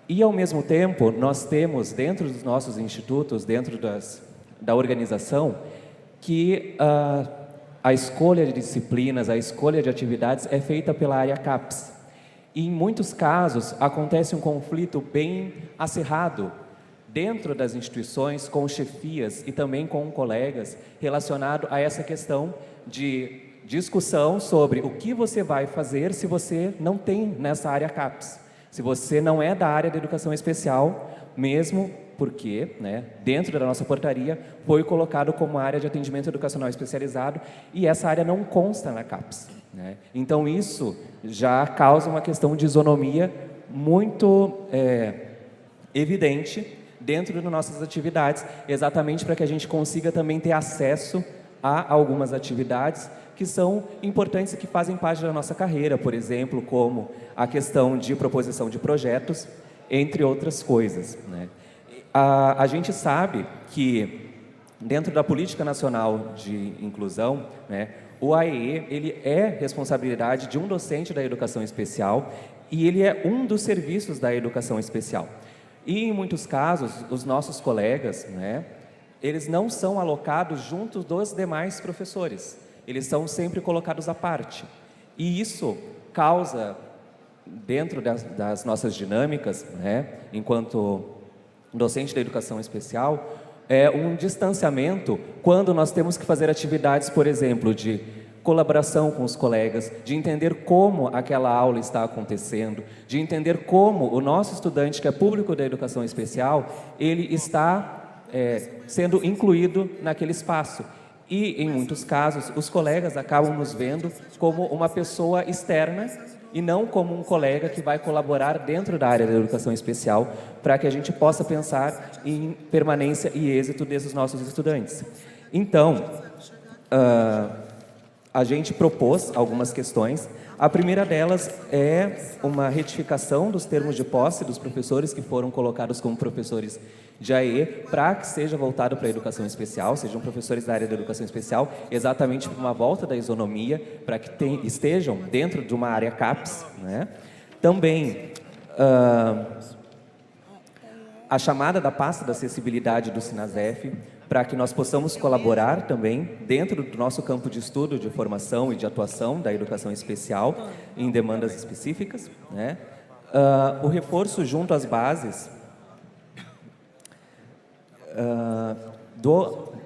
E, ao mesmo tempo, nós temos, dentro dos nossos institutos, dentro da organização, que a escolha de disciplinas, a escolha de atividades é feita pela área CAPES. E, em muitos casos, acontece um conflito bem acirrado dentro das instituições, com chefias e também com colegas, relacionado a essa questão de discussão sobre o que você vai fazer se você não tem nessa área CAPES, se você não é da área de educação especial, mesmo porque, né, dentro da nossa portaria, foi colocado como área de atendimento educacional especializado e essa área não consta na CAPES, né? Então, isso já causa uma questão de isonomia muito evidente dentro das nossas atividades, exatamente para que a gente consiga também ter acesso a algumas atividades que são importantes e que fazem parte da nossa carreira, por exemplo, como a questão de proposição de projetos, entre outras coisas, né? A gente sabe que, dentro da Política Nacional de Inclusão, né, o AEE, ele é responsabilidade de um docente da educação especial e ele é um dos serviços da educação especial. E, em muitos casos, os nossos colegas, né, eles não são alocados junto dos demais professores. Eles são sempre colocados à parte. E isso causa, dentro das nossas dinâmicas, né, enquanto docente da educação especial, um distanciamento quando nós temos que fazer atividades, por exemplo, de colaboração com os colegas, de entender como aquela aula está acontecendo, de entender como o nosso estudante, que é público da educação especial, ele está sendo incluído naquele espaço. E, em muitos casos, os colegas acabam nos vendo como uma pessoa externa e não como um colega que vai colaborar dentro da área da educação especial para que a gente possa pensar em permanência e êxito desses nossos estudantes. Então, a gente propôs algumas questões. A primeira delas é uma retificação dos termos de posse dos professores que foram colocados como professores de AE, para que seja voltado para a educação especial, sejam professores da área da educação especial, exatamente por uma volta da isonomia, para que estejam dentro de uma área CAPES, né? Também a chamada da pasta da acessibilidade do Sinasef, para que nós possamos colaborar também dentro do nosso campo de estudo, de formação e de atuação da educação especial em demandas específicas, né? O reforço junto às bases,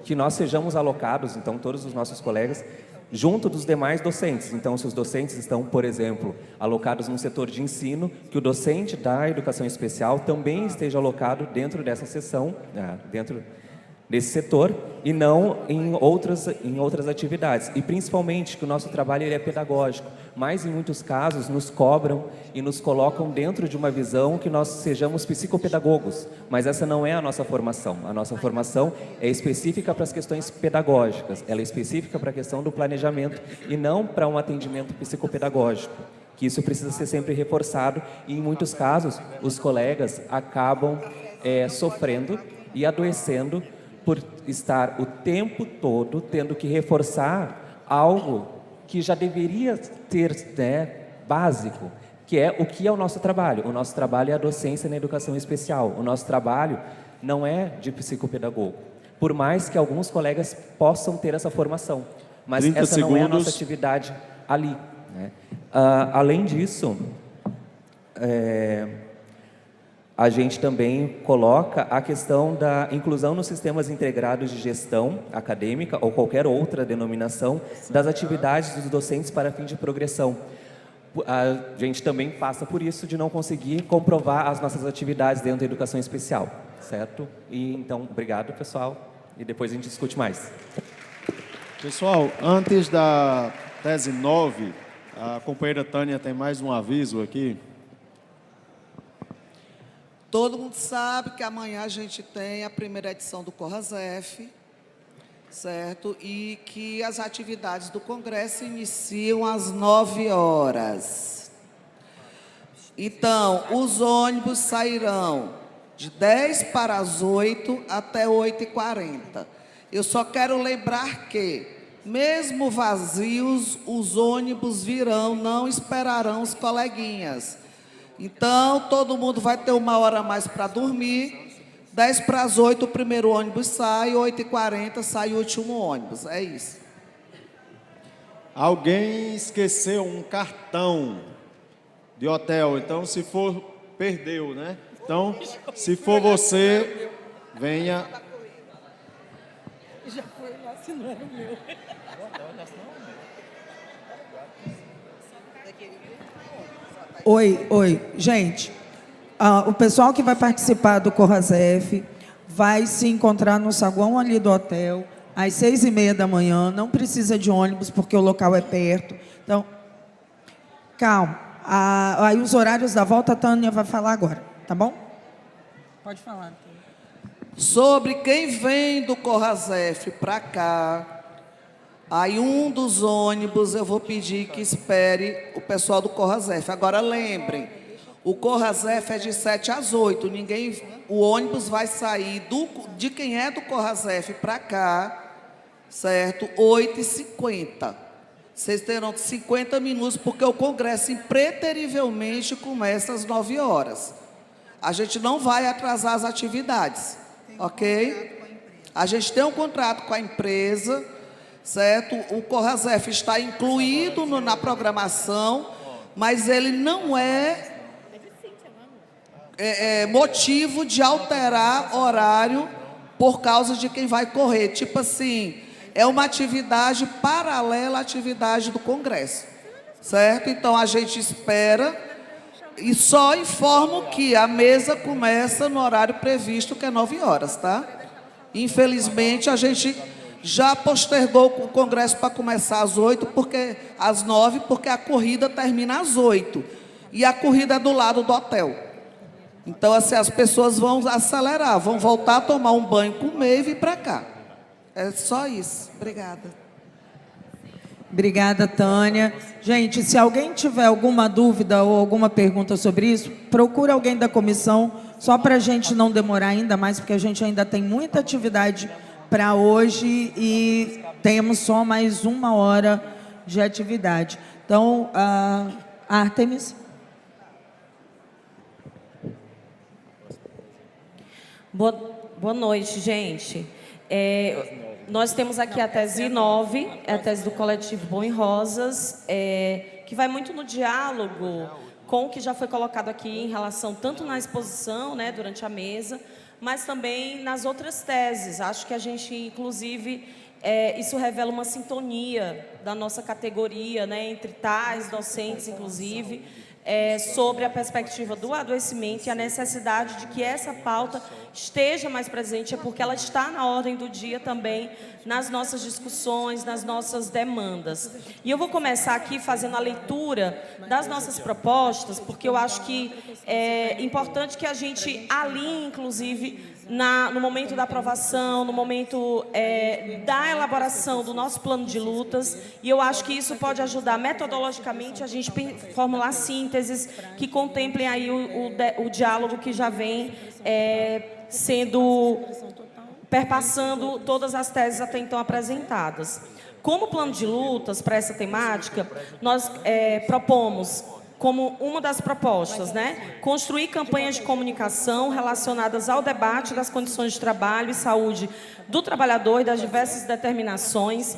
que nós sejamos alocados, então, todos os nossos colegas, junto dos demais docentes. Então, se os docentes estão, por exemplo, alocados num setor de ensino, que o docente da educação especial também esteja alocado dentro dessa seção, dentro desse setor, e não em outras atividades. E, principalmente, que o nosso trabalho ele é pedagógico, mas, em muitos casos, nos cobram e nos colocam dentro de uma visão que nós sejamos psicopedagogos, mas essa não é a nossa formação. A nossa formação é específica para as questões pedagógicas, ela é específica para a questão do planejamento e não para um atendimento psicopedagógico, que isso precisa ser sempre reforçado e, em muitos casos, os colegas acabam sofrendo e adoecendo por estar o tempo todo tendo que reforçar algo que já deveria ter, né, básico, que é o que é o nosso trabalho. O nosso trabalho é a docência na educação especial. O nosso trabalho não é de psicopedagogo, por mais que alguns colegas possam ter essa formação, mas essa não é a nossa atividade ali, né? Além disso, a gente também coloca a questão da inclusão nos sistemas integrados de gestão acadêmica ou qualquer outra denominação das atividades dos docentes para fim de progressão. A gente também passa por isso de não conseguir comprovar as nossas atividades dentro da educação especial, certo? E então, obrigado, pessoal, e depois a gente discute mais. Pessoal, antes da tese 9, a companheira Tânia tem mais um aviso aqui. Todo mundo sabe que amanhã a gente tem a primeira edição do Corrasef, certo? E que as atividades do Congresso iniciam às 9 horas. Então, os ônibus sairão de 10 para as 8 até 8h40. Eu só quero lembrar que, mesmo vazios, os ônibus virão, não esperarão os coleguinhas. Então, todo mundo vai ter 1 hora a mais para dormir. 10 para as 8, o primeiro ônibus sai, 8h40 sai o último ônibus. É isso. Alguém esqueceu um cartão de hotel, então se for, perdeu, né? Então, se for você, venha. Já foi lá, se não era o meu. Oi, gente. O pessoal que vai participar do Corrasef vai se encontrar no saguão ali do hotel às 6h30 da manhã. Não precisa de ônibus porque o local é perto. Então, calma. Aí os horários da volta a Tânia vai falar agora, tá bom? Pode falar, Tânia. Sobre quem vem do Corrasef para cá, aí um dos ônibus eu vou pedir que espere o pessoal do Corrasef. Agora lembrem, o Corrasef é de 7 às 8. O ônibus vai sair de quem é do Corrasef para cá, certo? 8h50. Vocês terão 50 minutos, porque o Congresso impreterivelmente começa às 9 horas. A gente não vai atrasar as atividades, ok? A gente tem um contrato com a empresa, certo? O Corrasef está incluído na programação, mas ele não é motivo de alterar horário por causa de quem vai correr. Tipo assim, é uma atividade paralela à atividade do Congresso, certo? Então, a gente espera e só informo que a mesa começa no horário previsto, que é 9 horas, tá? Infelizmente, a gente já postergou o Congresso para começar às 8, às 9, porque a corrida termina às 8. E a corrida é do lado do hotel. Então, assim, as pessoas vão acelerar, vão voltar a tomar um banho, comer e vir para cá. É só isso. Obrigada. Obrigada, Tânia. Gente, se alguém tiver alguma dúvida ou alguma pergunta sobre isso, procura alguém da comissão, só para a gente não demorar ainda mais, porque a gente ainda tem muita atividade para hoje e temos só mais 1 hora de atividade. Então, Artemis. Boa noite, gente. Nós temos aqui a tese 9, é a tese do coletivo Bom em Rosas, que vai muito no diálogo com o que já foi colocado aqui em relação tanto na exposição, né, durante a mesa, mas também nas outras teses. Acho que a gente, inclusive, isso revela uma sintonia da nossa categoria, né, entre tais docentes, inclusive, sobre a perspectiva do adoecimento e a necessidade de que essa pauta esteja mais presente, porque ela está na ordem do dia também, nas nossas discussões, nas nossas demandas. E eu vou começar aqui fazendo a leitura das nossas propostas, porque eu acho que é importante que a gente alinhe, inclusive, no momento da aprovação, no momento da elaboração do nosso plano de lutas, e eu acho que isso pode ajudar metodologicamente a gente formular sínteses que contemplem aí o diálogo que já vem perpassando todas as teses até então apresentadas. Como plano de lutas para essa temática, nós propomos, como uma das propostas, né, construir campanhas de comunicação relacionadas ao debate das condições de trabalho e saúde do trabalhador e das diversas determinações.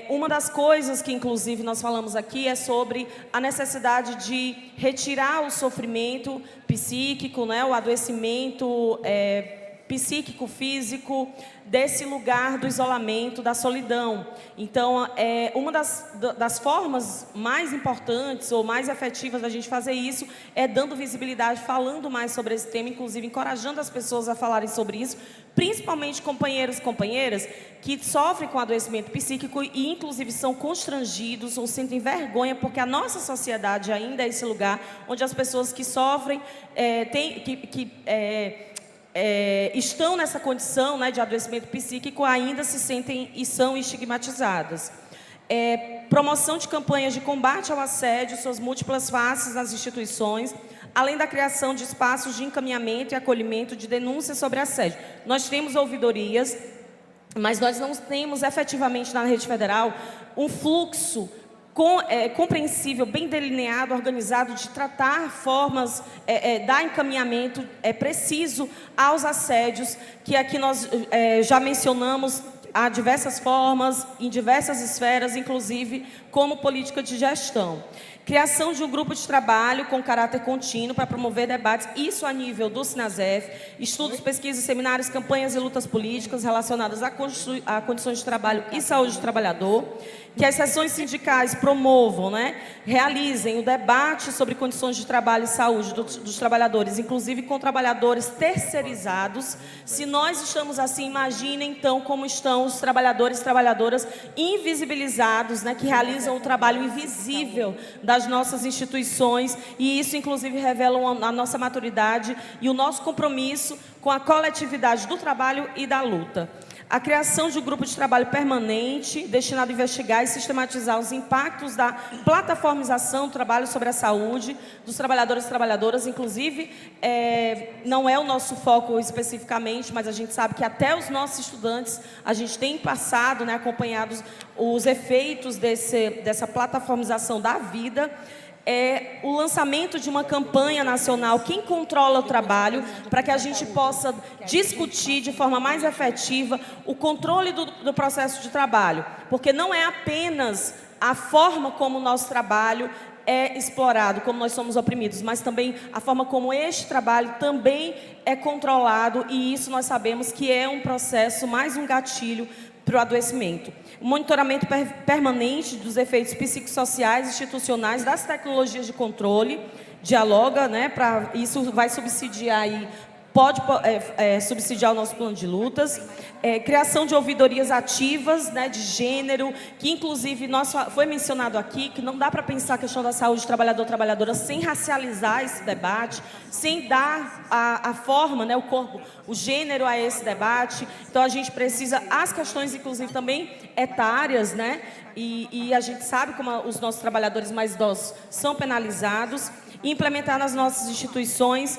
Uma das coisas que, inclusive, nós falamos aqui é sobre a necessidade de retirar o sofrimento psíquico, né, o adoecimento psíquico, físico, desse lugar do isolamento, da solidão. Então, uma das formas mais importantes ou mais efetivas da gente fazer isso é dando visibilidade, falando mais sobre esse tema, inclusive encorajando as pessoas a falarem sobre isso, principalmente companheiros e companheiras que sofrem com adoecimento psíquico e, inclusive, são constrangidos ou sentem vergonha, porque a nossa sociedade ainda é esse lugar onde as pessoas que sofrem, estão nessa condição, né, de adoecimento psíquico, ainda se sentem e são estigmatizadas. Promoção de campanhas de combate ao assédio, suas múltiplas faces nas instituições, além da criação de espaços de encaminhamento e acolhimento de denúncias sobre assédio. Nós temos ouvidorias, mas nós não temos efetivamente na rede federal um fluxo compreensível, bem delineado, organizado, de tratar formas, dar encaminhamento preciso aos assédios, que aqui nós já mencionamos há diversas formas, em diversas esferas, inclusive como política de gestão. Criação de um grupo de trabalho com caráter contínuo para promover debates, isso a nível do SINASEF, estudos, pesquisas, seminários, campanhas e lutas políticas relacionadas a condições de trabalho e saúde do trabalhador, que as seções sindicais promovam, né, realizem o debate sobre condições de trabalho e saúde dos trabalhadores, inclusive com trabalhadores terceirizados. Se nós estamos assim, imaginem então como estão os trabalhadores e trabalhadoras invisibilizados, né, que realizam o trabalho invisível das nossas instituições, e isso inclusive revela a nossa maturidade e o nosso compromisso com a coletividade do trabalho e da luta. A criação de um grupo de trabalho permanente destinado a investigar e sistematizar os impactos da plataformização do trabalho sobre a saúde dos trabalhadores e trabalhadoras, inclusive, não é o nosso foco especificamente, mas a gente sabe que até os nossos estudantes, a gente tem passado, né, acompanhado os efeitos dessa plataformização da vida. O lançamento de uma campanha nacional, quem controla o trabalho, para que a gente possa discutir de forma mais efetiva o controle do processo de trabalho, porque não é apenas a forma como o nosso trabalho é explorado, como nós somos oprimidos, mas também a forma como este trabalho também é controlado, e isso nós sabemos que é um processo, mais um gatilho para o adoecimento. O monitoramento permanente dos efeitos psicossociais, institucionais, das tecnologias de controle, dialoga, né, isso vai subsidiar aí, pode subsidiar o nosso plano de lutas. Criação de ouvidorias ativas, né, de gênero, que inclusive foi mencionado aqui, que não dá para pensar a questão da saúde do trabalhador-trabalhadora sem racializar esse debate, sem dar a forma, né, o corpo, o gênero a esse debate. Então a gente precisa, as questões inclusive também etárias, né, e a gente sabe como os nossos trabalhadores mais idosos são penalizados, e implementar nas nossas instituições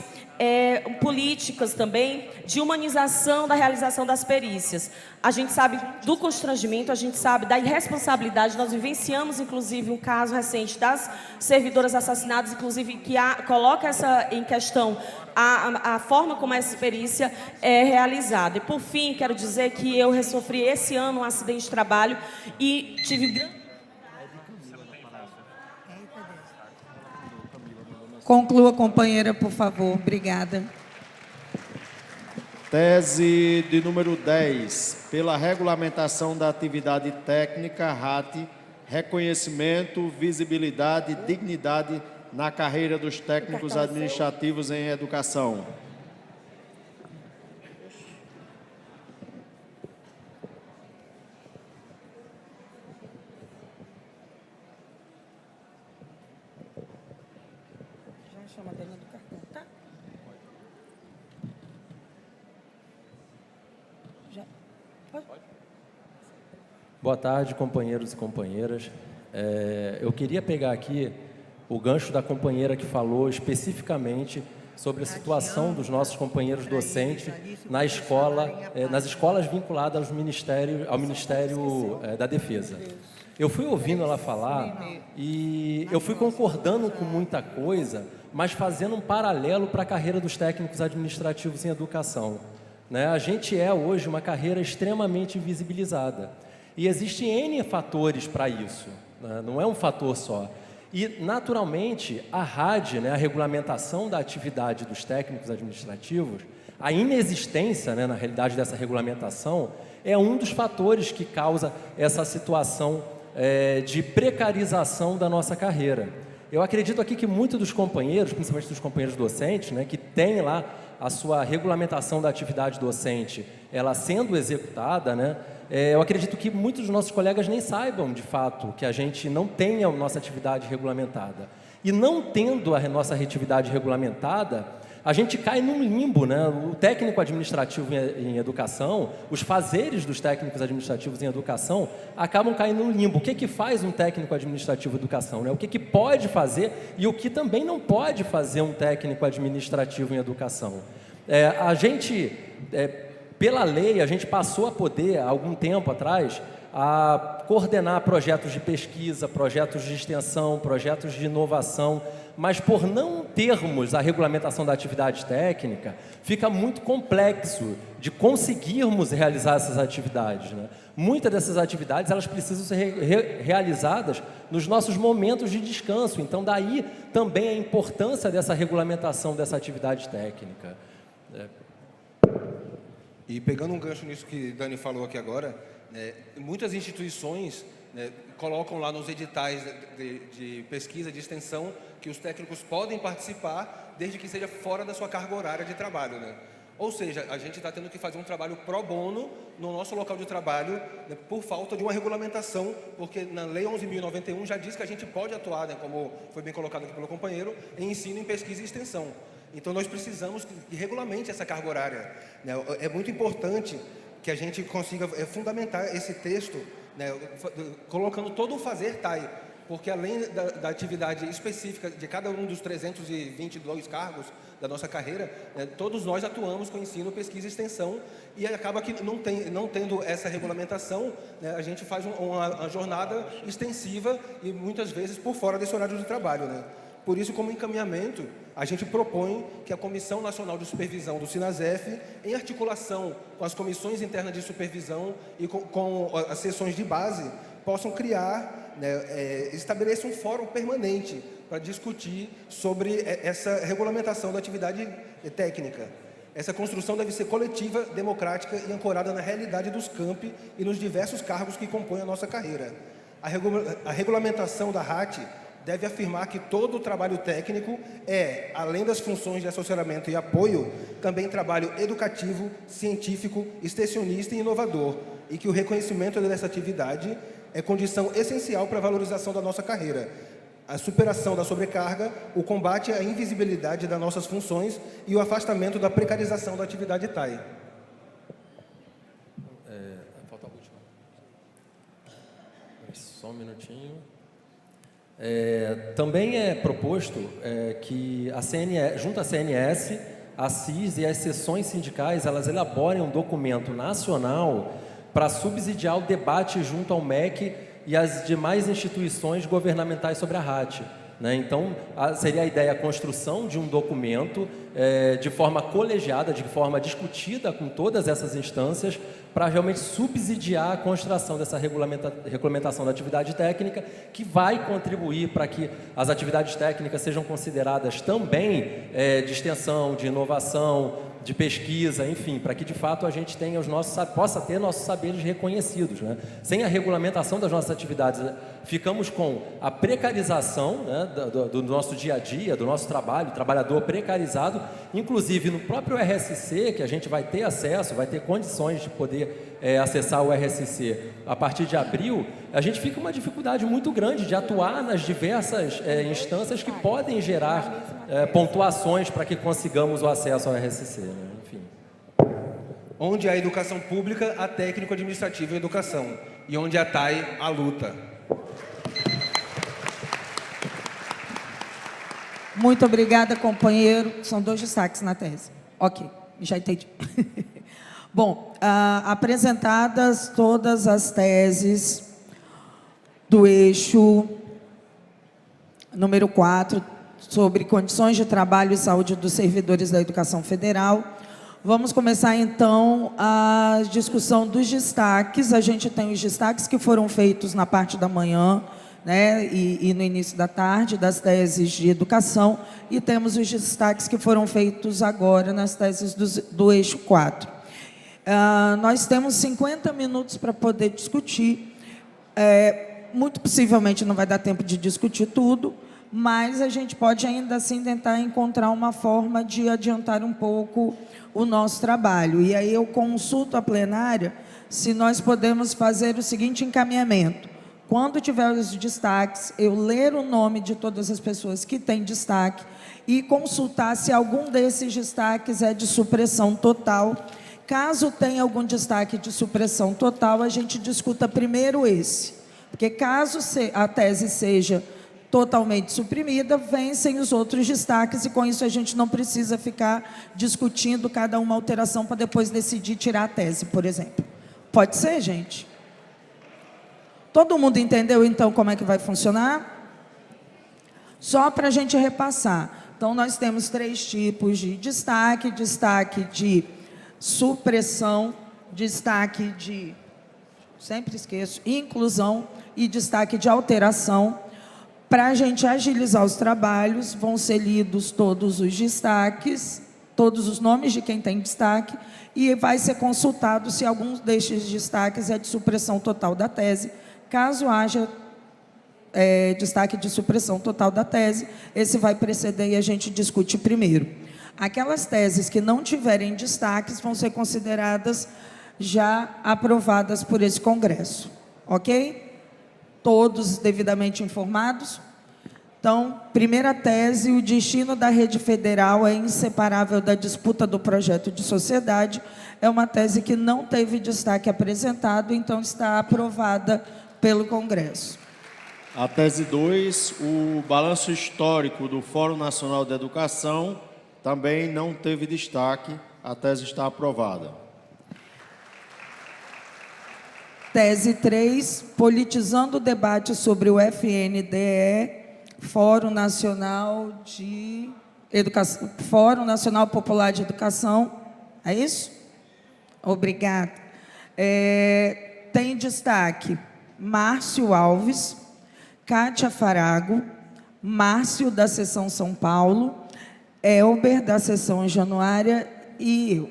políticas também de humanização da realização das perícias. A gente sabe do constrangimento, a gente sabe da irresponsabilidade. Nós vivenciamos, inclusive, um caso recente das servidoras assassinadas, inclusive, que coloca em questão a forma como essa perícia é realizada. E, por fim, quero dizer que eu sofri esse ano um acidente de trabalho e tive... Conclua, companheira, por favor. Obrigada. Tese de número 10. Pela regulamentação da atividade técnica, RAT, reconhecimento, visibilidade e dignidade na carreira dos técnicos administrativos em educação. Chama a dona do cartão, tá? Já. Pode? Boa tarde, companheiros e companheiras. Eu queria pegar aqui o gancho da companheira que falou especificamente sobre a situação dos nossos companheiros docentes na escola, nas escolas vinculadas ao Ministério da Defesa. Eu fui ouvindo ela falar e eu fui concordando com muita coisa, mas fazendo um paralelo para a carreira dos técnicos administrativos em educação, né? A gente hoje uma carreira extremamente invisibilizada e existem N fatores para isso, né? Não é um fator só. E, naturalmente, a RAD, né, a regulamentação da atividade dos técnicos administrativos, A inexistência, né, na realidade, dessa regulamentação é um dos fatores que causa essa situação de precarização da nossa carreira. Eu acredito aqui que muitos dos companheiros, principalmente dos companheiros docentes, né, que têm lá a sua regulamentação da atividade docente, ela sendo executada, né, eu acredito que muitos dos nossos colegas nem saibam, de fato, que a gente não tem a nossa atividade regulamentada. E não tendo a nossa atividade regulamentada, a gente cai num limbo, né? O técnico administrativo em educação, os fazeres dos técnicos administrativos em educação acabam caindo num limbo. O que faz um técnico administrativo em educação, né? O que pode fazer e o que também não pode fazer um técnico administrativo em educação. A gente, pela lei, a gente passou a poder, há algum tempo atrás, a coordenar projetos de pesquisa, projetos de extensão, projetos de inovação, mas por não termos a regulamentação da atividade técnica, fica muito complexo de conseguirmos realizar essas atividades, né? Muitas dessas atividades, elas precisam ser realizadas nos nossos momentos de descanso, então daí também a importância dessa regulamentação dessa atividade técnica. E pegando um gancho nisso que Dani falou aqui agora, muitas instituições colocam lá nos editais de pesquisa, de extensão, que os técnicos podem participar, desde que seja fora da sua carga horária de trabalho, né? Ou seja, a gente está tendo que fazer um trabalho pro bono no nosso local de trabalho, né, por falta de uma regulamentação, porque na Lei 11.091 já diz que a gente pode atuar, né, como foi bem colocado aqui pelo companheiro, em ensino, em pesquisa e extensão. Então, nós precisamos que regulamente essa carga horária, né? É muito importante que a gente consiga fundamentar esse texto, né, colocando todo o fazer TAI, porque além da atividade específica de cada um dos 322 cargos da nossa carreira, né, todos nós atuamos com ensino, pesquisa e extensão, e acaba que não tendo essa regulamentação, né, a gente faz uma jornada extensiva e muitas vezes por fora desse horário de trabalho, né? Por isso, como encaminhamento, a gente propõe que a Comissão Nacional de Supervisão do SINASEF, em articulação com as comissões internas de supervisão e com as seções de base, possam criar, né, estabeleçam um fórum permanente para discutir sobre essa regulamentação da atividade técnica. Essa construção deve ser coletiva, democrática e ancorada na realidade dos campi e nos diversos cargos que compõem a nossa carreira. A regulamentação da RAT deve afirmar que todo o trabalho técnico além das funções de assessoramento e apoio, também trabalho educativo, científico, extensionista e inovador, e que o reconhecimento dessa atividade é condição essencial para a valorização da nossa carreira, a superação da sobrecarga, o combate à invisibilidade das nossas funções e o afastamento da precarização da atividade TAI. Falta a última. Só um minutinho. Também é proposto que junto à CNS, a CIS e as seções sindicais, elas elaborem um documento nacional para subsidiar o debate junto ao MEC e às demais instituições governamentais sobre a RAT, né? Então, seria a ideia a construção de um documento de forma colegiada, de forma discutida com todas essas instâncias, para realmente subsidiar a construção dessa regulamentação da atividade técnica, que vai contribuir para que as atividades técnicas sejam consideradas também de extensão, de inovação, de pesquisa, enfim, para que de fato a gente tenha possa ter nossos saberes reconhecidos, né? Sem a regulamentação das nossas atividades, ficamos com a precarização, né, do nosso dia a dia, do nosso trabalho, trabalhador precarizado, inclusive no próprio RSC, que a gente vai ter acesso, vai ter condições de poder acessar o RSC a partir de abril, a gente fica com uma dificuldade muito grande de atuar nas diversas instâncias que podem gerar pontuações para que consigamos o acesso ao RSC, né? Enfim. Onde há educação pública, há técnico administrativo em educação, e onde há TAI, há luta. Muito obrigada, companheiro. São 2 destaques na tese. Ok, já entendi. Bom, apresentadas todas as teses do eixo número 4, sobre condições de trabalho e saúde dos servidores da educação federal, vamos começar, então, a discussão dos destaques. A gente tem os destaques que foram feitos na parte da manhã, né, e no início da tarde, das teses de educação, e temos os destaques que foram feitos agora nas teses do eixo 4. Nós temos 50 minutos para poder discutir. Muito possivelmente não vai dar tempo de discutir tudo, mas a gente pode ainda assim tentar encontrar uma forma de adiantar um pouco o nosso trabalho. E aí eu consulto a plenária se nós podemos fazer o seguinte encaminhamento. Quando tiver os destaques, eu ler o nome de todas as pessoas que têm destaque e consultar se algum desses destaques é de supressão total. Caso tenha algum destaque de supressão total, a gente discuta primeiro esse. Porque caso a tese seja totalmente suprimida, vencem os outros destaques e com isso a gente não precisa ficar discutindo cada uma alteração para depois decidir tirar a tese, por exemplo. Pode ser, gente? Todo mundo entendeu, então, como é que vai funcionar? Só para a gente repassar. Então, nós temos 3 tipos de destaque: destaque de supressão, destaque de, sempre esqueço, inclusão e destaque de alteração. Para a gente agilizar os trabalhos, vão ser lidos todos os destaques, todos os nomes de quem tem destaque, e vai ser consultado se algum destes destaques é de supressão total da tese. Caso haja destaque de supressão total da tese, esse vai preceder e a gente discute primeiro. Aquelas teses que não tiverem destaques vão ser consideradas já aprovadas por esse Congresso. Ok? Todos devidamente informados? Então, primeira tese: o destino da rede federal é inseparável da disputa do projeto de sociedade. É uma tese que não teve destaque apresentado, então está aprovada pelo Congresso. A tese 2, o balanço histórico do Fórum Nacional de Educação, também não teve destaque, a tese está aprovada. Tese 3, politizando o debate sobre o FNDE, Fórum Nacional de Educação, Fórum Nacional Popular de Educação, é isso? Obrigada. Tem destaque Márcio Alves, Kátia Farago, Márcio da Seção São Paulo, Elber da Seção Januária e eu.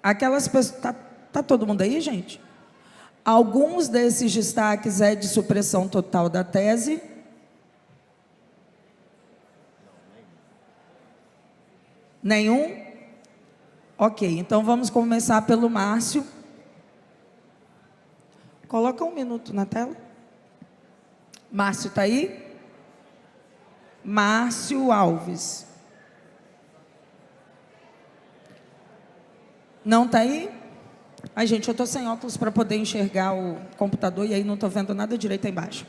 Aquelas pessoas... Tá todo mundo aí, gente? Alguns desses destaques é de supressão total da tese. Nenhum? Ok, então vamos começar pelo Márcio. Coloca 1 minuto na tela. Márcio está aí? Márcio Alves. Não está aí? Ai, gente, eu estou sem óculos para poder enxergar o computador e aí não estou vendo nada direito aí embaixo.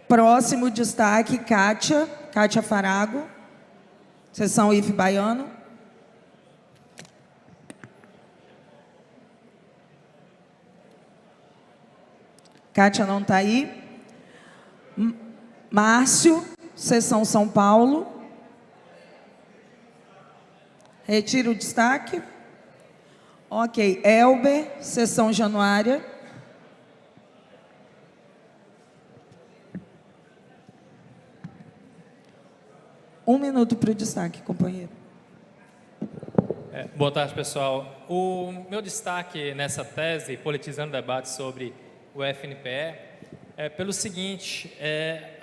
Próximo destaque, Kátia Farago, seção IF Baiano. Kátia não está aí. Márcio, seção São Paulo. Retira o destaque. Ok, Elber, seção Januária. Um minuto para o destaque, companheiro. Boa tarde, pessoal. O meu destaque nessa tese, politizando o debate sobre o FNPE, é pelo seguinte,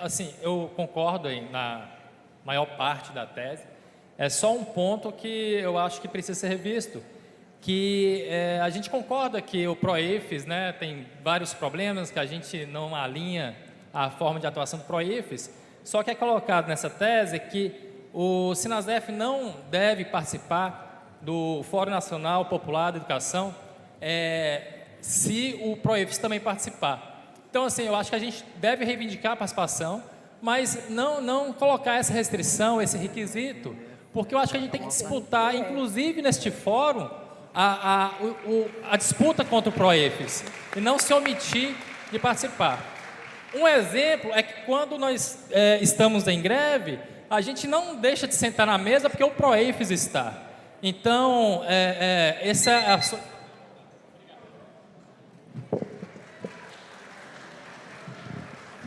assim, eu concordo na maior parte da tese, é só um ponto que eu acho que precisa ser revisto, que a gente concorda que o PROEFES, né, tem vários problemas, que a gente não alinha a forma de atuação do PROEFES, só que é colocado nessa tese que o Sinasef não deve participar do Fórum Nacional Popular de Educação se o PROEFES também participar. Então, assim, eu acho que a gente deve reivindicar a participação, mas não colocar essa restrição, esse requisito, porque eu acho que a gente tem que disputar, inclusive neste fórum, a disputa contra o PROEFES e não se omitir de participar. Um exemplo é que quando nós estamos em greve, a gente não deixa de sentar na mesa porque o PROEFES está. Então, essa é a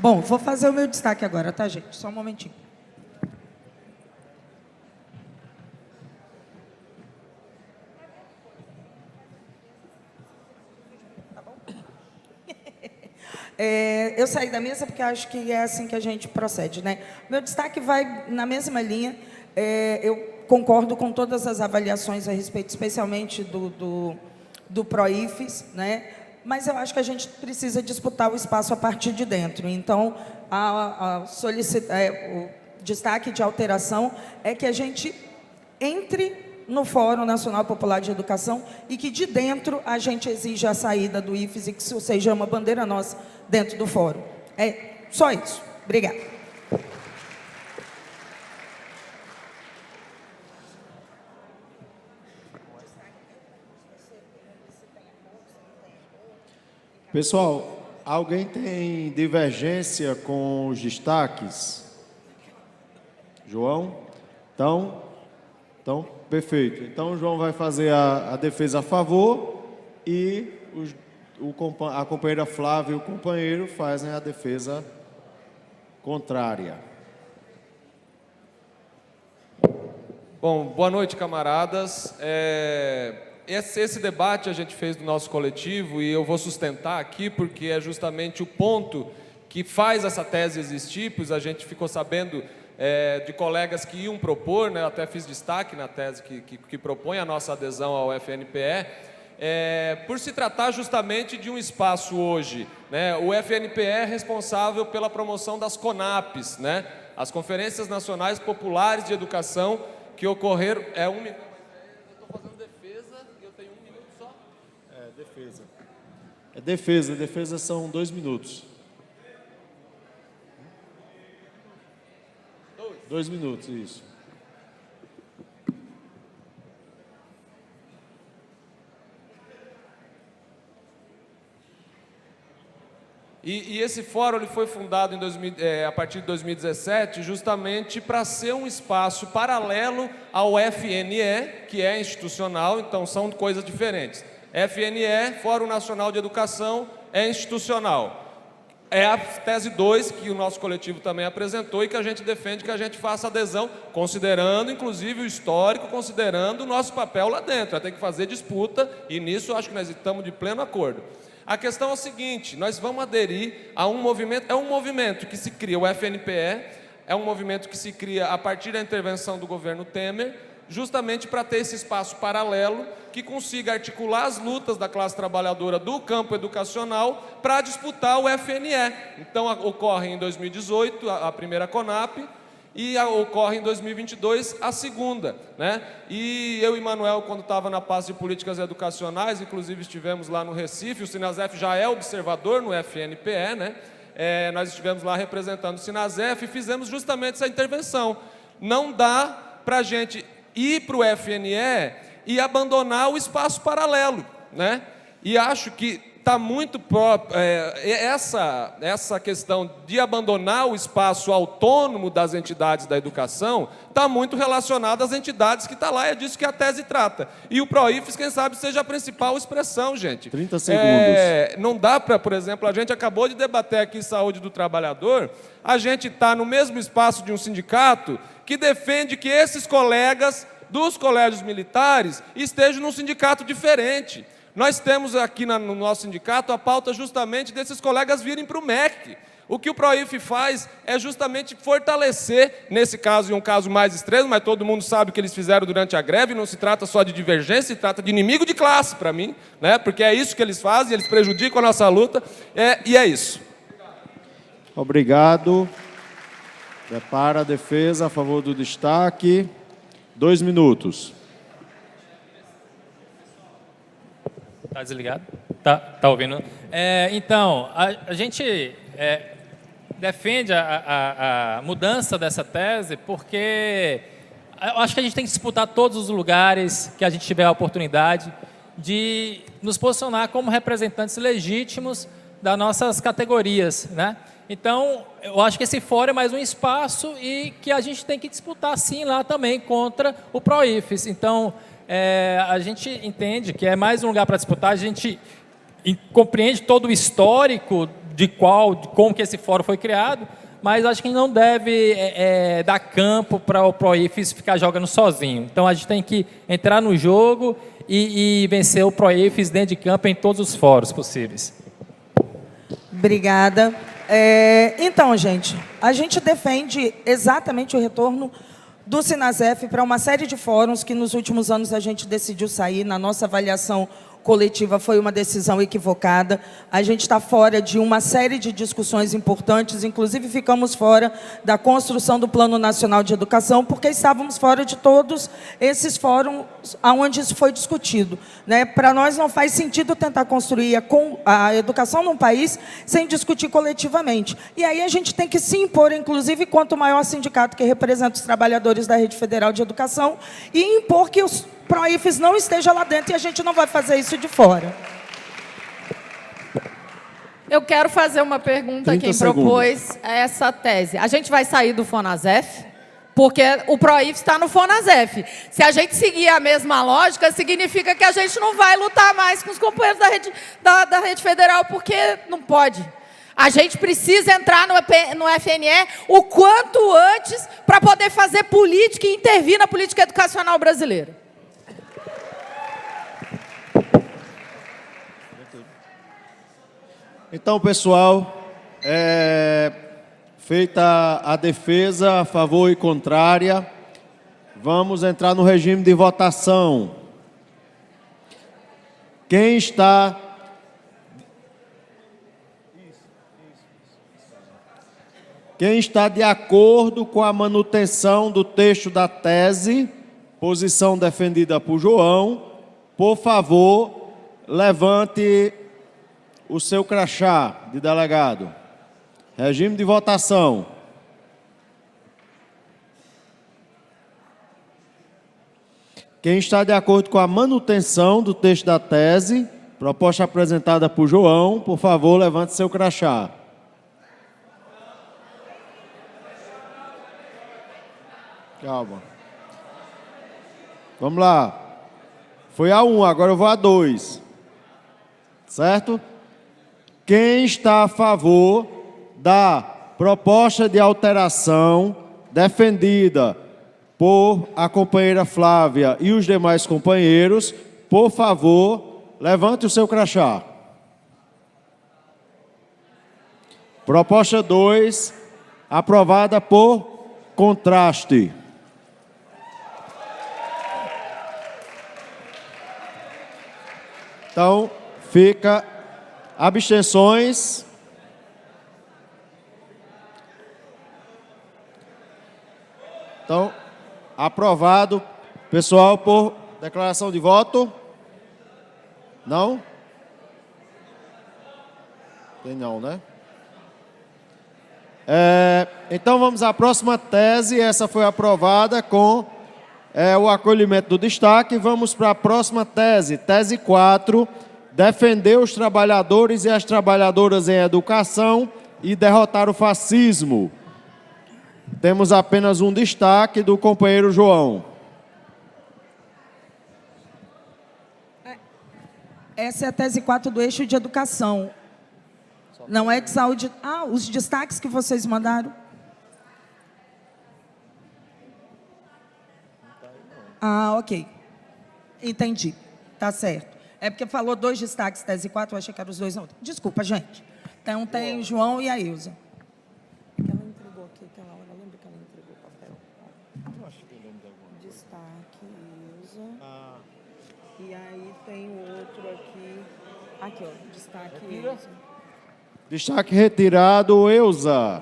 Bom, vou fazer o meu destaque agora, tá, gente? Só um momentinho. Eu saí da mesa porque acho que é assim que a gente procede, né? Meu destaque vai na mesma linha. Eu concordo com todas as avaliações a respeito, especialmente do PROIFES, né? Mas eu acho que a gente precisa disputar o espaço a partir de dentro. Então, o destaque de alteração é que a gente entre no Fórum Nacional Popular de Educação e que de dentro a gente exija a saída do IFES e que isso seja uma bandeira nossa dentro do fórum. É só isso. Obrigada. Pessoal, alguém tem divergência com os destaques? João? Então, perfeito. Então, o João vai fazer a defesa a favor e a companheira Flávia e o companheiro fazem a defesa contrária. Bom, boa noite, camaradas. Esse debate a gente fez do nosso coletivo e eu vou sustentar aqui porque é justamente o ponto que faz essa tese existir, pois a gente ficou sabendo de colegas que iam propor, né, eu até fiz destaque na tese que propõe a nossa adesão ao FNPE, por se tratar justamente de um espaço hoje, né, o FNPE é responsável pela promoção das CONAPs, né, as Conferências Nacionais Populares de Educação, que ocorreram... Defesa são 2 minutos. 2 minutos, isso. E esse fórum ele foi fundado a partir de 2017 justamente para ser um espaço paralelo ao FNE, que é institucional, então são coisas diferentes. FNE, Fórum Nacional de Educação, é institucional. É a tese 2 que o nosso coletivo também apresentou e que a gente defende que a gente faça adesão, considerando inclusive o histórico, considerando o nosso papel lá dentro. Vai ter que fazer disputa e nisso eu acho que nós estamos de pleno acordo. A questão é o seguinte, nós vamos aderir a um movimento que se cria, o FNPE, é um movimento que se cria a partir da intervenção do governo Temer, justamente para ter esse espaço paralelo que consiga articular as lutas da classe trabalhadora do campo educacional para disputar o FNE. Então, ocorre em 2018 a primeira CONAP e ocorre em 2022 a segunda, né? E eu e Manuel, quando estava na pasta de políticas educacionais, inclusive estivemos lá no Recife, o Sinasef já é observador no FNPE, né? Nós estivemos lá representando o Sinasef e fizemos justamente essa intervenção. Não dá para a gente ir para o FNE e abandonar o espaço paralelo, né? E acho que está muito próprio, essa questão de abandonar o espaço autônomo das entidades da educação está muito relacionada às entidades que estão lá, é disso que a tese trata. E o PROIFES, quem sabe, seja a principal expressão, gente. 30 segundos. Não dá para, por exemplo, a gente acabou de debater aqui saúde do trabalhador, a gente está no mesmo espaço de um sindicato que defende que esses colegas dos colégios militares estejam num sindicato diferente. Nós temos aqui no nosso sindicato a pauta justamente desses colegas virem para o MEC. O que o PROIF faz é justamente fortalecer, nesse caso e um caso mais extremo, mas todo mundo sabe o que eles fizeram durante a greve, não se trata só de divergência, se trata de inimigo de classe para mim, né? Porque é isso que eles fazem, eles prejudicam a nossa luta, e é isso. Obrigado. Prepara a defesa a favor do destaque. 2 minutos. Está desligado? Tá ouvindo? Então, a gente defende a mudança dessa tese porque eu acho que a gente tem que disputar todos os lugares que a gente tiver a oportunidade de nos posicionar como representantes legítimos das nossas categorias, né? Então, eu acho que esse fórum é mais um espaço e que a gente tem que disputar, sim, lá também contra o PROIFES. Então, a gente entende que é mais um lugar para disputar, a gente compreende todo o histórico como que esse fórum foi criado, mas acho que não deve dar campo para o Proifes ficar jogando sozinho. Então, a gente tem que entrar no jogo e vencer o Proifes dentro de campo em todos os fóruns possíveis. Obrigada. Então, gente, a gente defende exatamente o retorno do Sinasef para uma série de fóruns que nos últimos anos a gente decidiu sair. Na nossa avaliação coletiva foi uma decisão equivocada. A gente está fora de uma série de discussões importantes, inclusive ficamos fora da construção do Plano Nacional de Educação, porque estávamos fora de todos esses fóruns onde isso foi discutido, né? Para nós não faz sentido tentar construir a educação num país sem discutir coletivamente. E aí a gente tem que se impor, inclusive, quanto maior sindicato que representa os trabalhadores da Rede Federal de Educação, e impor que os Proifes não esteja lá dentro, e a gente não vai fazer isso de fora. Eu quero fazer uma pergunta a quem propôs essa tese. A gente vai sair do Fonasef? Porque o Proif está no Fonasef. Se a gente seguir a mesma lógica, significa que a gente não vai lutar mais com os companheiros da Rede Federal, porque não pode. A gente precisa entrar no FNE o quanto antes para poder fazer política e intervir na política educacional brasileira. Então, pessoal, feita a defesa a favor e contrária, vamos entrar no regime de votação. Quem está de acordo com a manutenção do texto da tese, posição defendida por João, por favor, levante o seu crachá de delegado. Regime de votação. Quem está de acordo com a manutenção do texto da tese, proposta apresentada por João, por favor, levante seu crachá. Calma. Vamos lá. Foi a 1, agora eu vou a 2. Certo? Quem está a favor da proposta de alteração defendida por a companheira Flávia e os demais companheiros, por favor, levante o seu crachá. Proposta 2, aprovada por contraste. Então, fica abstenções. Então, aprovado, pessoal, por declaração de voto. Não? Tem não, né? Então, vamos à próxima tese. Essa foi aprovada com o acolhimento do destaque. Vamos para a próxima tese. Tese 4. Defender os trabalhadores e as trabalhadoras em educação e derrotar o fascismo. Temos apenas um destaque do companheiro João. Essa é a tese 4 do eixo de educação. Não é de saúde. Ah, os destaques que vocês mandaram. Ah, ok. Entendi. Tá certo. É porque falou 2 destaques, tese 4, eu achei que eram os 2 na outra. Desculpa, gente. Então tem o João e a Ilza. Ela entregou aqui aquela hora, lembra que ela entregou o papel? Eu acho que eu lembro de alguma coisa. Destaque, Ilza. E aí tem o outro aqui. Aqui, ó, destaque, Ilza. Destaque retirado, Ilza.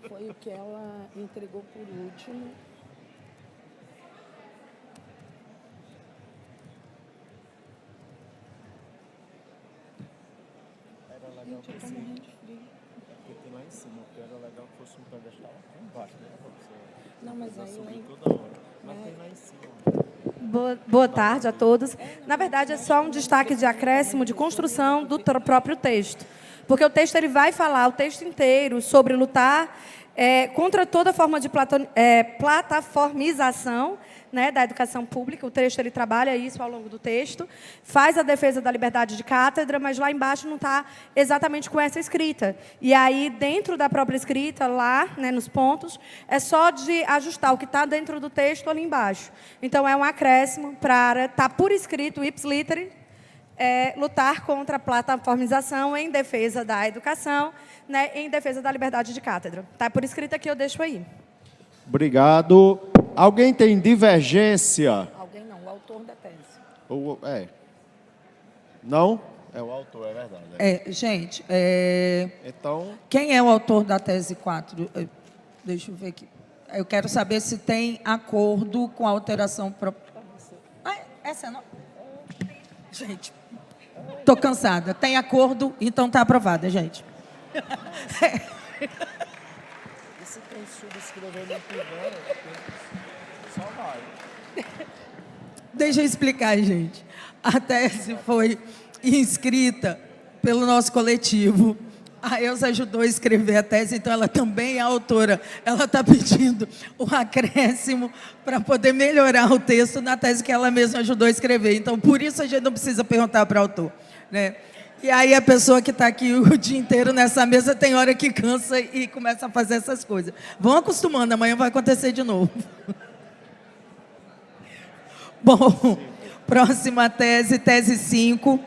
Foi o que ela entregou por último. Gente, eu tô morrendo de frio. Tem lá em cima, porque era legal que fosse um pedestal aqui embaixo, né? Não, mas aí subir toda hora. Mas tem lá em cima. Boa tarde a todos. Na verdade, é só um destaque de acréscimo de construção do próprio texto. Porque o texto ele vai falar o texto inteiro sobre lutar contra toda forma de plataformização né, da educação pública. O texto ele trabalha isso ao longo do texto, faz a defesa da liberdade de cátedra, mas lá embaixo não está exatamente com essa escrita. E aí, dentro da própria escrita, lá, né, nos pontos, é só de ajustar o que está dentro do texto ali embaixo. Então, é um acréscimo para estar por escrito, ipsiliter, lutar contra a plataformização em defesa da educação, né, em defesa da liberdade de cátedra. Está por escrito aqui, eu deixo aí. Obrigado. Alguém tem divergência? Alguém não, o autor da tese. Não? É o autor, é verdade. Gente, então, quem é o autor da tese 4? Deixa eu ver aqui. Eu quero saber se tem acordo com a alteração... essa é não? Gente, estou cansada. Tem acordo, então está aprovada, gente. E se tem subscrever no privado, só vai. Deixa eu explicar, gente. A tese foi inscrita pelo nosso coletivo. A Elza ajudou a escrever a tese, então ela também é autora. Ela está pedindo o acréscimo para poder melhorar o texto na tese que ela mesma ajudou a escrever. Então, por isso a gente não precisa perguntar para o autor, né? E aí a pessoa que está aqui o dia inteiro nessa mesa tem hora que cansa e começa a fazer essas coisas. Vão acostumando, amanhã vai acontecer de novo. Bom, próxima tese, tese 5.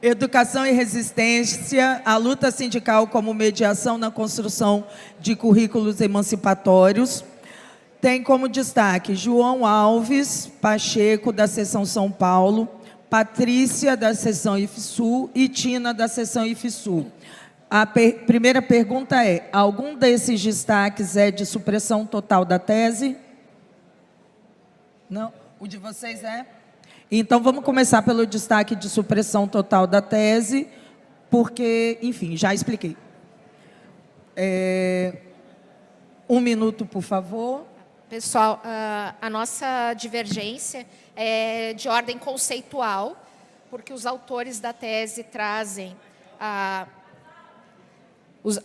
Educação e resistência, a luta sindical como mediação na construção de currículos emancipatórios. Tem como destaque João Alves Pacheco, da seção São Paulo, Patrícia, da seção IFSU e Tina, da seção IFSU. A primeira pergunta é: algum desses destaques é de supressão total da tese? Não? O de vocês é? Então, vamos começar pelo destaque de supressão total da tese, porque, enfim, já expliquei. 1 minuto, por favor. Pessoal, a nossa divergência é de ordem conceitual, porque os autores da tese trazem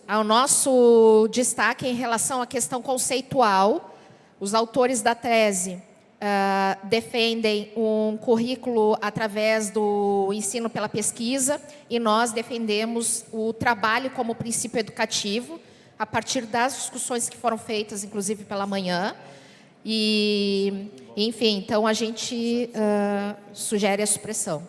ao nosso destaque em relação à questão conceitual. Os autores da tese defendem um currículo através do ensino pela pesquisa e nós defendemos o trabalho como princípio educativo, a partir das discussões que foram feitas, inclusive pela manhã. E, enfim, então a gente sugere a supressão.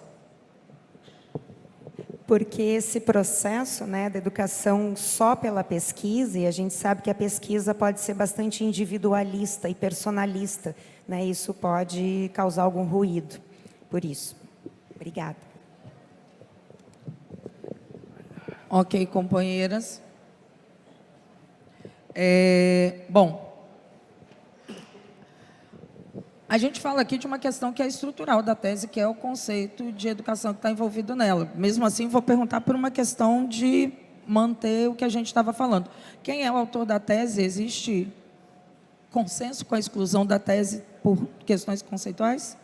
Porque esse processo, né, da educação só pela pesquisa, e a gente sabe que a pesquisa pode ser bastante individualista e personalista, né, isso pode causar algum ruído. Por isso. Obrigada. Ok, companheiras. Bom, a gente fala aqui de uma questão que é estrutural da tese, que é o conceito de educação que está envolvido nela. Mesmo assim, vou perguntar por uma questão de manter o que a gente estava falando. Quem é o autor da tese? Existe consenso com a exclusão da tese por questões conceituais?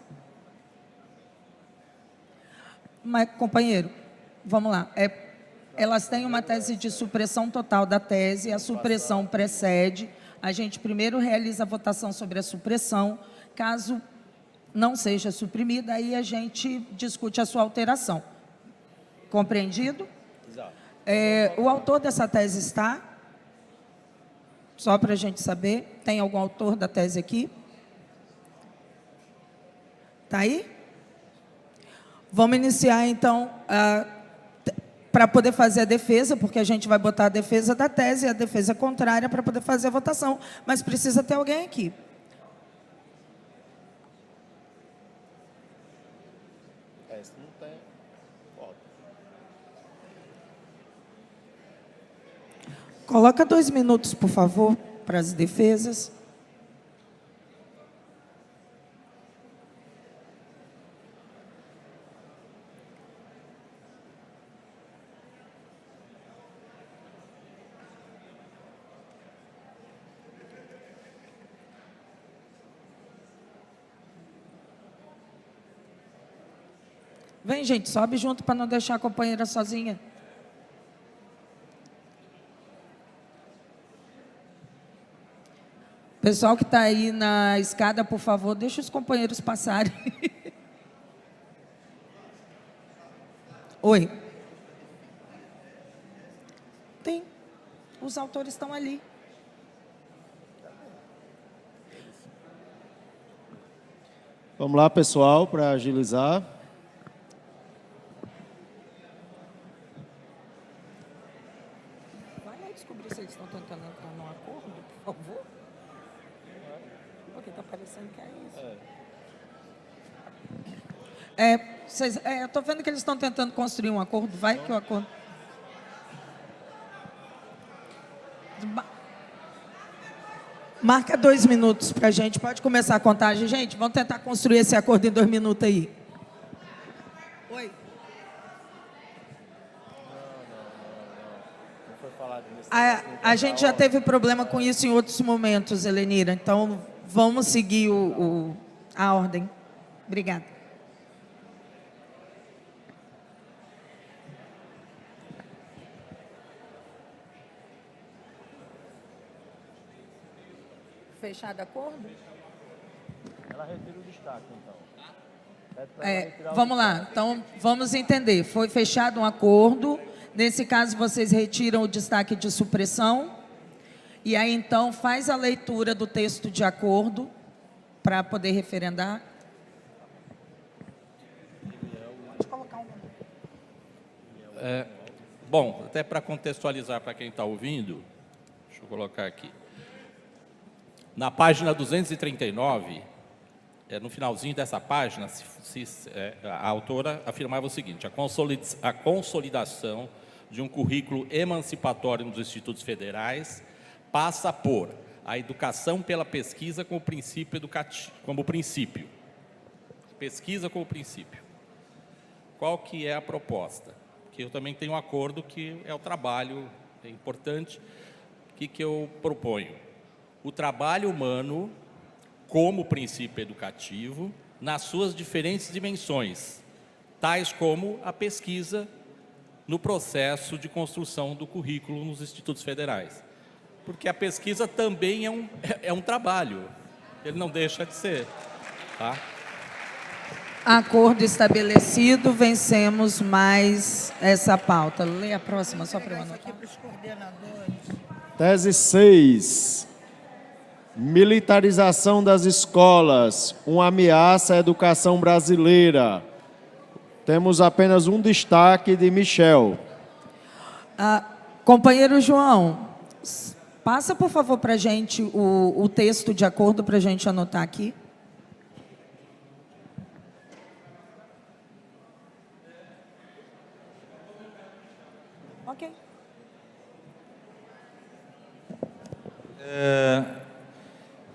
Mas, companheiro, vamos lá. Elas têm uma tese de supressão total da tese, a supressão precede. A gente primeiro realiza a votação sobre a supressão. Caso não seja suprimida, aí a gente discute a sua alteração. Compreendido? Exato. O autor dessa tese está? Só para a gente saber. Tem algum autor da tese aqui? Está aí? Vamos iniciar, então, para poder fazer a defesa, porque a gente vai botar a defesa da tese e a defesa contrária para poder fazer a votação. Mas precisa ter alguém aqui. Coloca 2 minutos, por favor, para as defesas. Vem, gente, sobe junto para não deixar a companheira sozinha. Pessoal que está aí na escada, por favor, deixa os companheiros passarem. Oi. Tem. Os autores estão ali. Vamos lá, pessoal, para agilizar. Vai lá descobrir se eles estão tentando entrar num acordo, por favor. Porque está parecendo que é isso. Eu estou vendo que eles estão tentando construir um acordo. Vai que o acordo... Marca 2 minutos para a gente. Pode começar a contagem. Gente, vamos tentar construir esse acordo em 2 minutos aí. Oi. A gente já teve problema com isso em outros momentos, Helenira. Então, vamos seguir a ordem. Obrigada. Fechado acordo? Ela retira o destaque, então. Vamos lá. Então, vamos entender. Foi fechado um acordo. Nesse caso, vocês retiram o destaque de supressão. E aí, então, faz a leitura do texto de acordo para poder referendar. Pode colocar um. Bom, até para contextualizar para quem está ouvindo, deixa eu colocar aqui. Na página 239, no finalzinho dessa página, a autora afirmava o seguinte: a consolidação de um currículo emancipatório nos institutos federais passa por a educação pela pesquisa como princípio educativo, como princípio. Pesquisa como princípio. Qual que é a proposta? Que eu também tenho um acordo que é o trabalho, é importante. O que eu proponho? O trabalho humano como princípio educativo nas suas diferentes dimensões, tais como a pesquisa no processo de construção do currículo nos institutos federais. Porque a pesquisa também é um trabalho, ele não deixa de ser. Tá? Acordo estabelecido, vencemos mais essa pauta. Lê a próxima, só para eu anotar. Tese 6. Militarização das escolas, uma ameaça à educação brasileira. Temos apenas um destaque de Michel. Companheiro João, passa, por favor, para a gente o texto de acordo para a gente anotar aqui. Ok.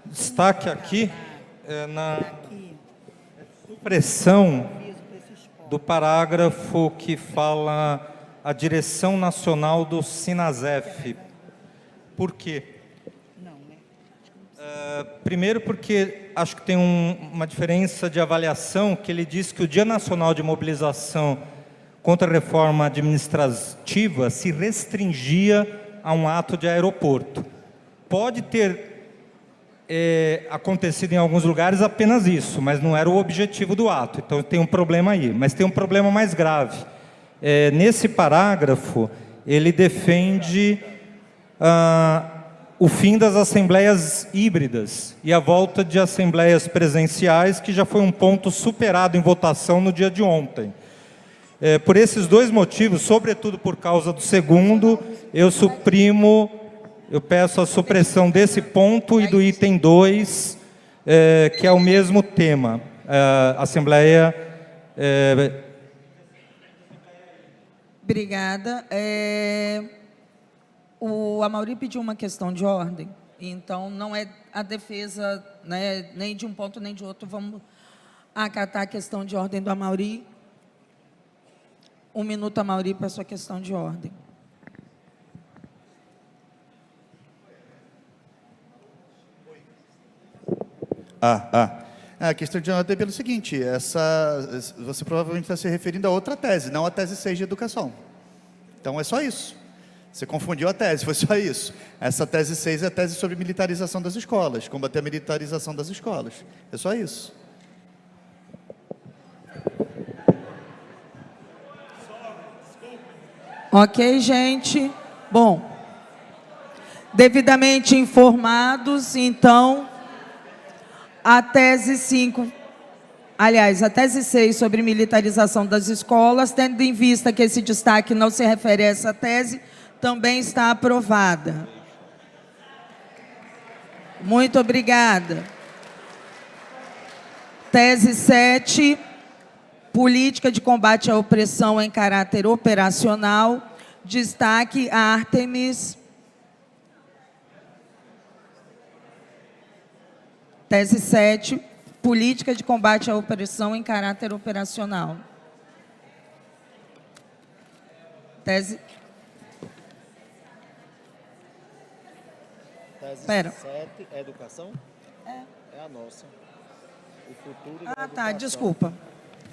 Destaque aqui na supressão do parágrafo que fala a direção nacional do Sinasef. Por quê? Primeiro porque acho que tem uma diferença de avaliação, que ele diz que o Dia Nacional de Mobilização contra a Reforma Administrativa se restringia a um ato de aeroporto. Pode ter acontecido em alguns lugares apenas isso, mas não era o objetivo do ato. Então tem um problema aí, mas tem um problema mais grave. Nesse parágrafo, ele defende o fim das assembleias híbridas e a volta de assembleias presenciais, que já foi um ponto superado em votação no dia de ontem. Por esses dois motivos, sobretudo por causa do segundo, eu peço a supressão desse ponto e do item 2, que é o mesmo tema, Assembleia... Obrigada. O Amaury pediu uma questão de ordem, então não é a defesa, né, nem de um ponto nem de outro. Vamos acatar a questão de ordem do Amaury. 1 minuto, Amaury, para a sua questão de ordem. A questão de ordem é pelo seguinte, você provavelmente está se referindo a outra tese, não a tese 6 de educação. Então é só isso. Você confundiu a tese, foi só isso. Essa tese 6 é a tese sobre militarização das escolas, combater a militarização das escolas. É só isso. Ok, gente? Bom, devidamente informados, então, a tese 5, aliás, a tese 6 sobre militarização das escolas, tendo em vista que esse destaque não se refere a essa tese, também está aprovada. Muito obrigada. Tese 7, política de combate à opressão em caráter operacional, destaque Ártemis. Tese 7, política de combate à opressão em caráter operacional. Tese... Tese Pera. 7 é educação? É a nossa. O futuro da Ah, educação. tá, desculpa.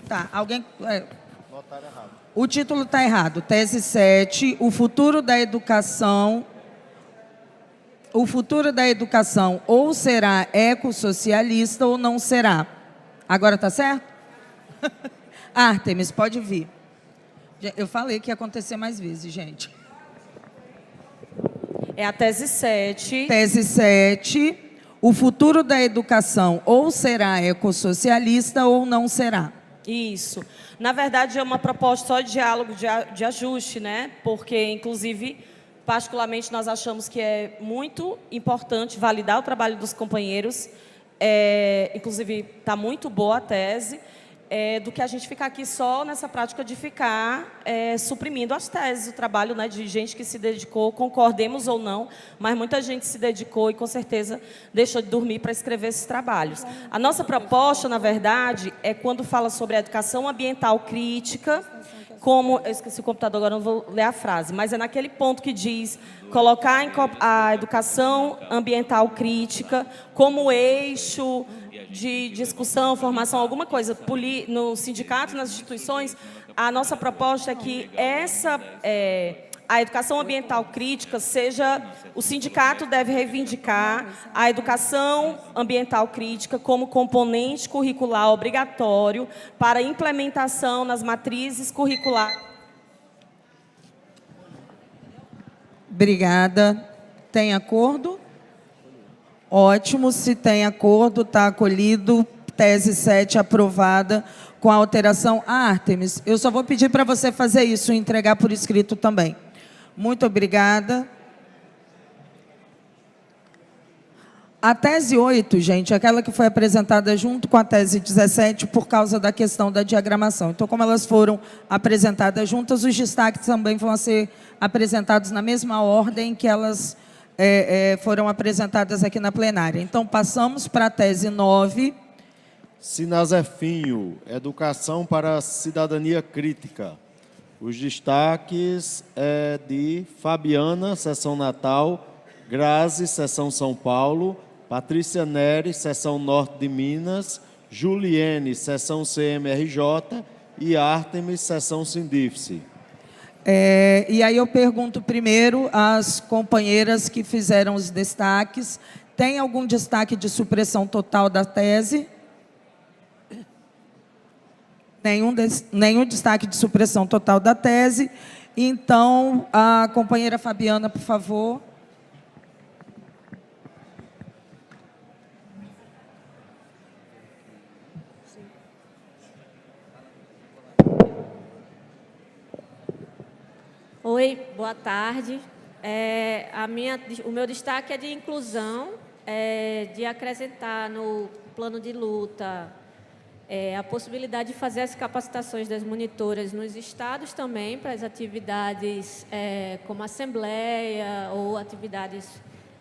Tá, alguém... Notaram errado. O título está errado. Tese 7, o futuro da educação... O futuro da educação ou será ecossocialista ou não será. Agora está certo? Ártemis, pode vir. Eu falei que ia acontecer mais vezes, gente. É a tese 7. Tese 7. O futuro da educação ou será ecossocialista ou não será. Isso. Na verdade, é uma proposta só de diálogo, de ajuste, né? Porque, inclusive, particularmente, nós achamos que é muito importante validar o trabalho dos companheiros. Inclusive, está muito boa a tese. Do que a gente ficar aqui só nessa prática de ficar suprimindo as teses, o trabalho, né, de gente que se dedicou, concordemos ou não, mas muita gente se dedicou e, com certeza, deixou de dormir para escrever esses trabalhos. A nossa proposta, na verdade, é quando fala sobre a educação ambiental crítica, como... Eu esqueci o computador, agora não vou ler a frase, mas é naquele ponto que diz colocar a educação ambiental crítica como eixo de discussão, formação, alguma coisa no sindicato, nas instituições. A nossa proposta é que a educação ambiental crítica seja... O sindicato deve reivindicar a educação ambiental crítica como componente curricular obrigatório para implementação nas matrizes curriculares. Obrigada. Tem acordo? Ótimo, se tem acordo, está acolhido. Tese 7 aprovada com a alteração. Ártemis, eu só vou pedir para você fazer isso e entregar por escrito também. Muito obrigada. A tese 8, gente, é aquela que foi apresentada junto com a tese 17 por causa da questão da diagramação. Então, como elas foram apresentadas juntas, os destaques também vão ser apresentados na mesma ordem que elas foram apresentadas aqui na plenária. Então, passamos para a tese 9. Sinazefinho, Educação para a Cidadania Crítica. Os destaques é de Fabiana, Seção Natal, Grazi, Seção São Paulo, Patrícia Neri, Seção Norte de Minas, Juliene, Seção CMRJ e Ártemis, Seção Sindifse. E aí eu pergunto primeiro às companheiras que fizeram os destaques, tem algum destaque de supressão total da tese? Nenhum destaque de supressão total da tese. Então, a companheira Fabiana, por favor. Oi, boa tarde. O meu destaque é de inclusão, de acrescentar no plano de luta a possibilidade de fazer as capacitações das monitoras nos estados também, para as atividades como assembleia ou atividades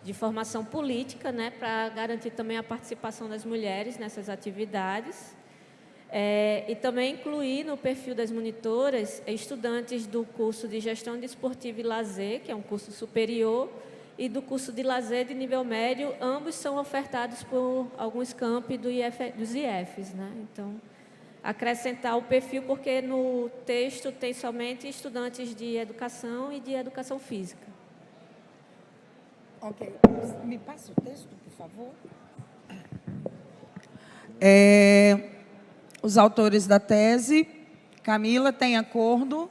de formação política, né, para garantir também a participação das mulheres nessas atividades. E também incluir no perfil das monitoras estudantes do curso de Gestão Desportiva e Lazer, que é um curso superior, e do curso de Lazer de nível médio, ambos são ofertados por alguns campi dos IFs, né? Então, acrescentar o perfil, porque no texto tem somente estudantes de educação e de educação física. Ok. Me passa o texto, por favor. Os autores da tese, Camila tem acordo?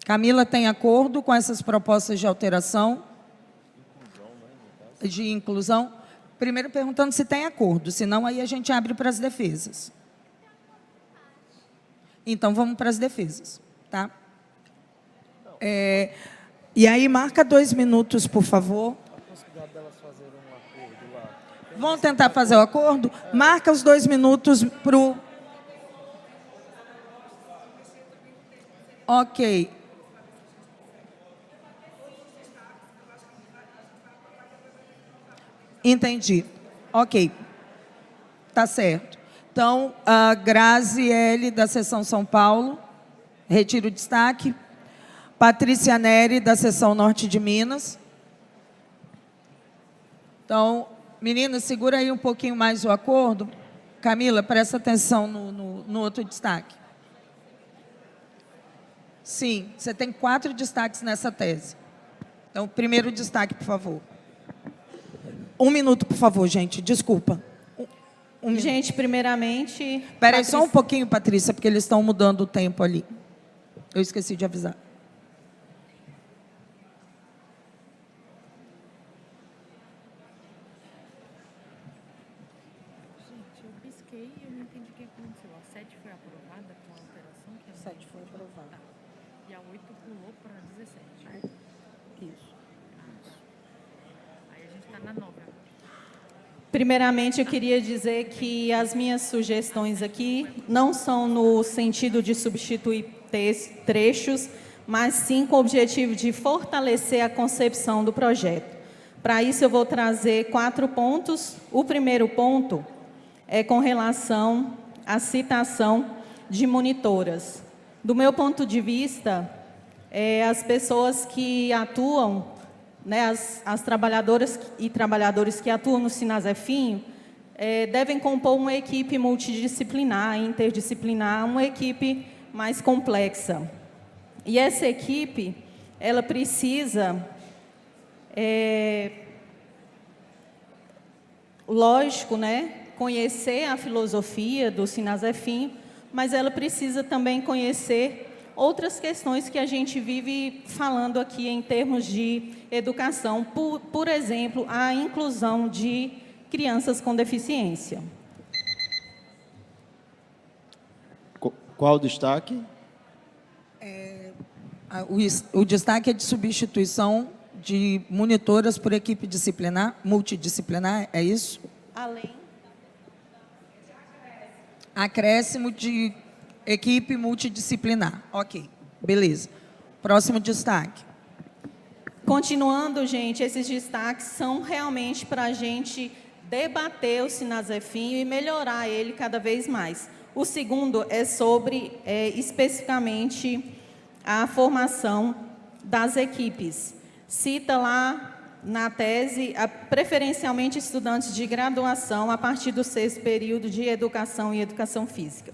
Camila tem acordo com essas propostas de alteração? De inclusão? Primeiro perguntando se tem acordo, senão aí a gente abre para as defesas. Então, vamos para as defesas, tá? E aí, marca 2 minutos, por favor. Vão tentar fazer o acordo? Marca os 2 minutos para o... Ok. Entendi. Ok. Tá certo. Então, a Graziele, da seção São Paulo, retira o destaque. Patrícia Neri, da seção Norte de Minas. Então, meninas, segura aí um pouquinho mais o acordo. Camila, presta atenção no outro destaque. Sim, você tem 4 destaques nessa tese. Então, primeiro destaque, por favor. 1 minuto, por favor, gente. Desculpa. Gente, primeiramente... Espera aí só um pouquinho, Patrícia, porque eles estão mudando o tempo ali. Eu esqueci de avisar. Gente, eu pisquei e eu não entendi o que aconteceu. A 7 foi aprovada com a alteração? Que a 7 foi aprovada. Tá. E a 8 pulou para 17. Isso. Aí a gente está na 9 agora. Primeiramente, eu queria dizer que as minhas sugestões aqui não são no sentido de substituir trechos, mas sim com o objetivo de fortalecer a concepção do projeto. Para isso, eu vou trazer 4 pontos. O primeiro ponto é com relação à citação de monitoras. Do meu ponto de vista, as pessoas que atuam, né, as trabalhadoras e trabalhadores que atuam no Sinasefim devem compor uma equipe multidisciplinar, interdisciplinar, uma equipe mais complexa. E essa equipe, ela precisa, lógico, né, conhecer a filosofia do Sinasefim, mas ela precisa também conhecer outras questões que a gente vive falando aqui em termos de educação, por exemplo, a inclusão de crianças com deficiência. Qual o destaque? O destaque é de substituição de monitoras por equipe disciplinar, multidisciplinar, é isso? Além. Acréscimo de equipe multidisciplinar. Ok, beleza. Próximo destaque. Continuando, gente, esses destaques são realmente para a gente debater o Sinasefim e melhorar ele cada vez mais. O segundo é sobre, especificamente, a formação das equipes. Cita lá na tese, preferencialmente estudantes de graduação a partir do 6º período de Educação e Educação Física.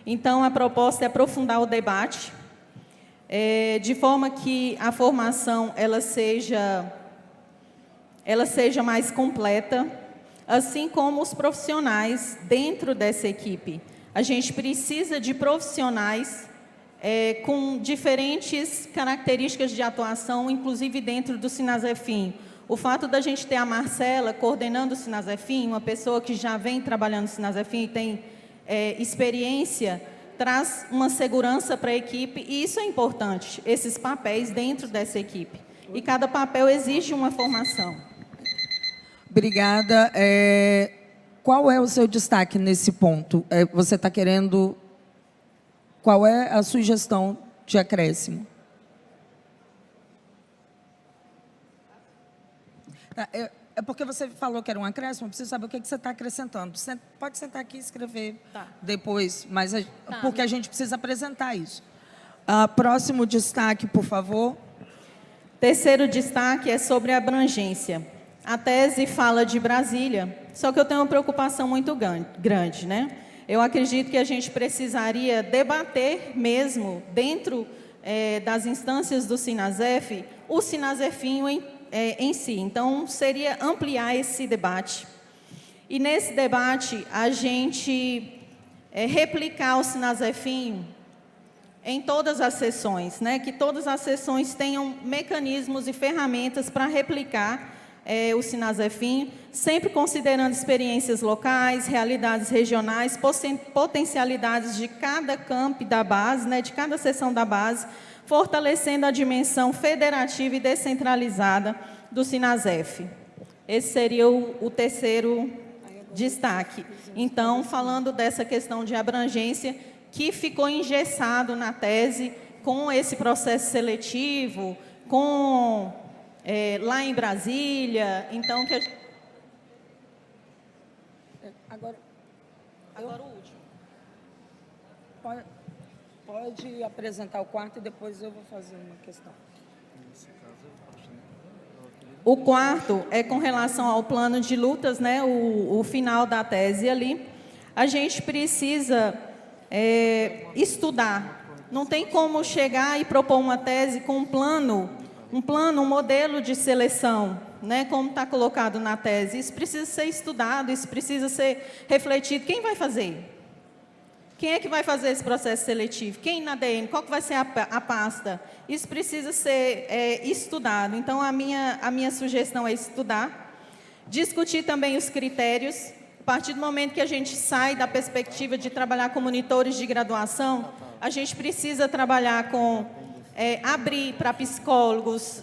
Então, a proposta é aprofundar o debate, de forma que a formação ela seja mais completa, assim como os profissionais dentro dessa equipe. A gente precisa de profissionais com diferentes características de atuação, inclusive dentro do Sinasefim. O fato da gente ter a Marcela coordenando o Sinasefim, uma pessoa que já vem trabalhando no Sinasefim e tem experiência, traz uma segurança para a equipe, e isso é importante, esses papéis dentro dessa equipe. E cada papel exige uma formação. Obrigada. Qual é o seu destaque nesse ponto? Você está querendo... Qual é a sugestão de acréscimo? É porque você falou que era um acréscimo, eu preciso saber o que você está acrescentando. Você pode sentar aqui e escrever depois, mas porque a gente precisa apresentar isso. Próximo destaque, por favor. Terceiro destaque é sobre a abrangência. A tese fala de Brasília, só que eu tenho uma preocupação muito grande, né? eu acredito que a gente precisaria debater mesmo, dentro das instâncias do Sinasef, o Sinasefinho em si. Então, seria ampliar esse debate. E nesse debate, a gente replicar o Sinasefinho em todas as sessões, né? Que todas as sessões tenham mecanismos e ferramentas para replicar o Sinasefinho, sempre considerando experiências locais, realidades regionais, potencialidades de cada campo da base, né? De cada seção da base, fortalecendo a dimensão federativa e descentralizada do Sinasef. Esse seria o terceiro destaque. Então, falando dessa questão de abrangência, que ficou engessado na tese com esse processo seletivo, com lá em Brasília, então que Agora o último. Pode apresentar o quarto e depois eu vou fazer uma questão. O quarto é com relação ao plano de lutas, né, o final da tese ali. A gente precisa estudar. Não tem como chegar e propor uma tese com um modelo de seleção, né, como está colocado na tese. Isso precisa ser estudado, isso precisa ser refletido. Quem vai fazer? Quem é que vai fazer esse processo seletivo? Quem na DN? Qual que vai ser a pasta? Isso precisa ser estudado. Então, a minha sugestão é estudar, discutir também os critérios. A partir do momento que a gente sai da perspectiva de trabalhar com monitores de graduação, a gente precisa trabalhar com abrir para psicólogos,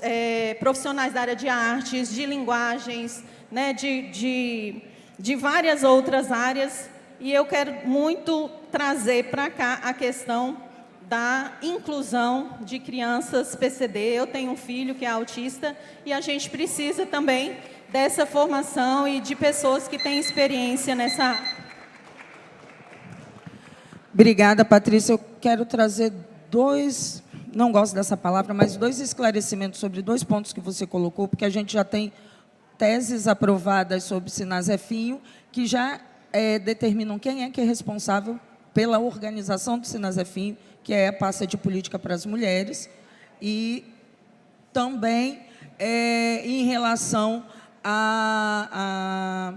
profissionais da área de artes, de linguagens, né, de várias outras áreas. E eu quero muito trazer para cá a questão da inclusão de crianças PCD. Eu tenho um filho que é autista e a gente precisa também dessa formação e de pessoas que têm experiência nessa área. Obrigada, Patrícia. Eu quero trazer não gosto dessa palavra, mas 2 esclarecimentos sobre 2 pontos que você colocou, porque a gente já tem teses aprovadas sobre Sinasefinho, que já determinam quem é que é responsável pela organização do Sinasefinho, que é a pasta de política para as mulheres, e também em relação à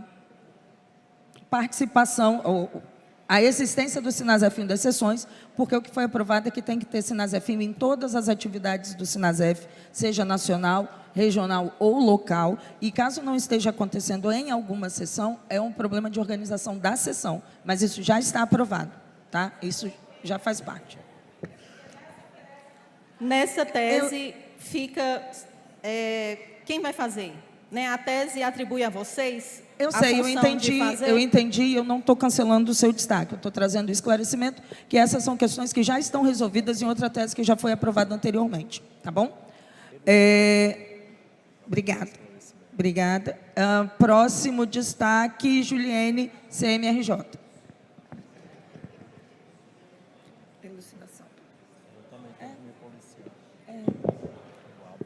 participação, a existência do Sinasefinho das sessões, porque o que foi aprovado é que tem que ter Sinasefinho em todas as atividades do Sinasef, seja nacional, regional ou local, e caso não esteja acontecendo em alguma sessão, é um problema de organização da sessão, mas isso já está aprovado, tá? Isso já faz parte. Nessa tese fica quem vai fazer, né? A tese atribui a vocês. Eu sei, eu entendi, eu não estou cancelando o seu destaque, eu estou trazendo o esclarecimento, que essas são questões que já estão resolvidas em outra tese que já foi aprovada anteriormente, tá bom? Obrigada. Próximo destaque, Juliene, CMRJ.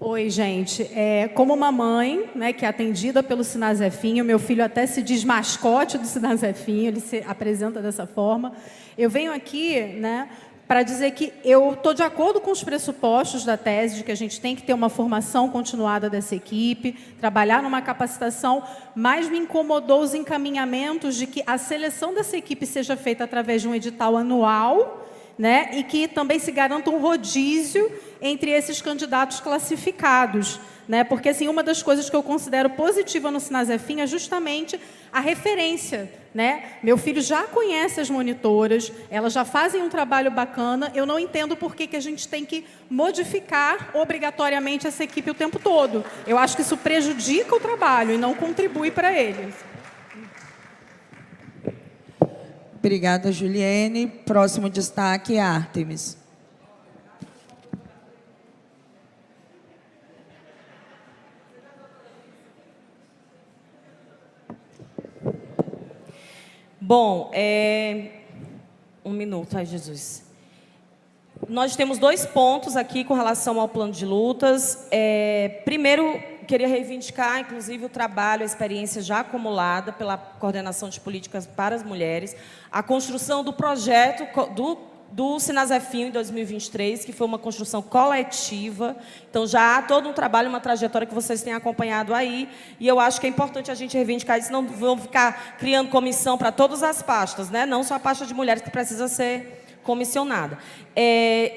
Oi, gente. Como uma mãe, né, que é atendida pelo Sinasefinho, meu filho até se diz mascote do Sinasefinho, ele se apresenta dessa forma. Eu venho aqui, né, para dizer que eu estou de acordo com os pressupostos da tese, de que a gente tem que ter uma formação continuada dessa equipe, trabalhar numa capacitação, mas me incomodou os encaminhamentos de que a seleção dessa equipe seja feita através de um edital anual, né, e que também se garanta um rodízio entre esses candidatos classificados, né, porque assim, uma das coisas que eu considero positiva no Sinasefinho é justamente a referência, né? Meu filho já conhece as monitoras, elas já fazem um trabalho bacana, eu não entendo por que a gente tem que modificar obrigatoriamente essa equipe o tempo todo. Eu acho que isso prejudica o trabalho e não contribui para ele. Obrigada, Juliene. Próximo destaque é Ártemis. Bom, um minuto, ai Jesus. Nós temos 2 pontos aqui com relação ao plano de lutas. Primeiro, queria reivindicar, inclusive, o trabalho, a experiência já acumulada pela Coordenação de Políticas para as Mulheres, a construção do projeto do Sinazefinho em 2023, que foi uma construção coletiva. Então, já há todo um trabalho, uma trajetória que vocês têm acompanhado aí, e eu acho que é importante a gente reivindicar isso, não vão ficar criando comissão para todas as pastas, né? Não só a pasta de mulheres que precisa ser comissionada.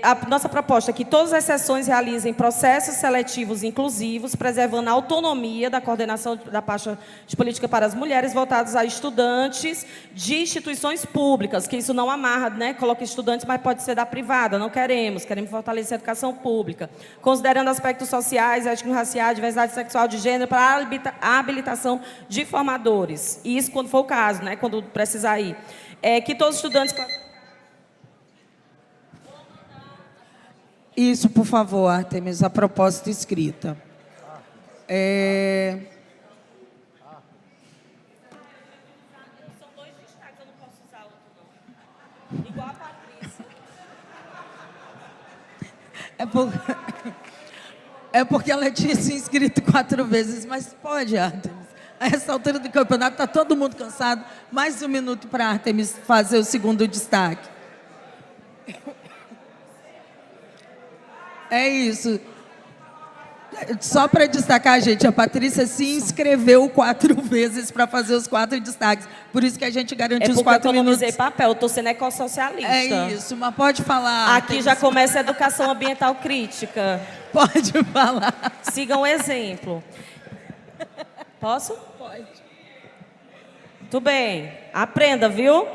A nossa proposta é que todas as sessões realizem processos seletivos inclusivos, preservando a autonomia da coordenação da pasta de política para as mulheres, voltados a estudantes de instituições públicas, que isso não amarra, né? Coloca estudantes, mas pode ser da privada, não queremos fortalecer a educação pública, considerando aspectos sociais, étnico-raciais, diversidade sexual, de gênero, para a habilitação de formadores. E isso quando for o caso, né? Quando precisar ir. Que todos os estudantes... Isso, por favor, Artemis, a proposta escrita. São 2 destaques, eu não posso usar outro, não. Igual a Patrícia. É porque ela tinha se inscrito 4 vezes, mas pode, Artemis. A essa altura do campeonato, está todo mundo cansado. Mais 1 minuto para a Artemis fazer o segundo destaque. É isso. Só para destacar, gente, a Patrícia se inscreveu 4 vezes para fazer os 4 destaques. Por isso que a gente garantiu os 4 minutos. Eu economizei papel, eu estou sendo ecossocialista. É isso, mas pode falar. Aqui já começa a educação ambiental crítica. Pode falar. Sigam o exemplo. Posso? Pode. Tudo bem. Aprenda, viu?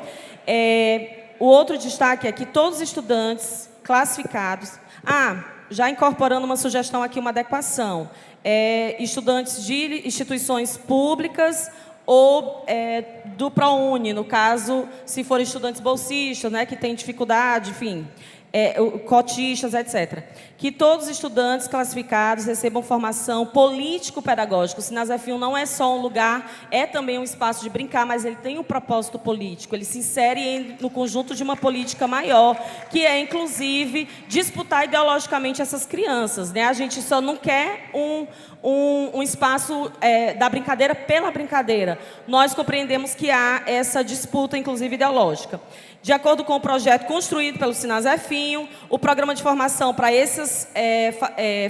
O outro destaque é que todos os estudantes classificados... já incorporando uma sugestão aqui, uma adequação. Estudantes de instituições públicas ou do ProUni, no caso, se forem estudantes bolsistas, né, que têm dificuldade, enfim, cotistas, etc. Que todos os estudantes classificados recebam formação político-pedagógica. O Sinazefinho não é só um lugar, é também um espaço de brincar, mas ele tem um propósito político. Ele se insere no conjunto de uma política maior, que é, inclusive, disputar ideologicamente essas crianças, né? A gente só não quer um espaço da brincadeira pela brincadeira. Nós compreendemos que há essa disputa, inclusive, ideológica. De acordo com o projeto construído pelo Sinazefinho, o programa de formação para esses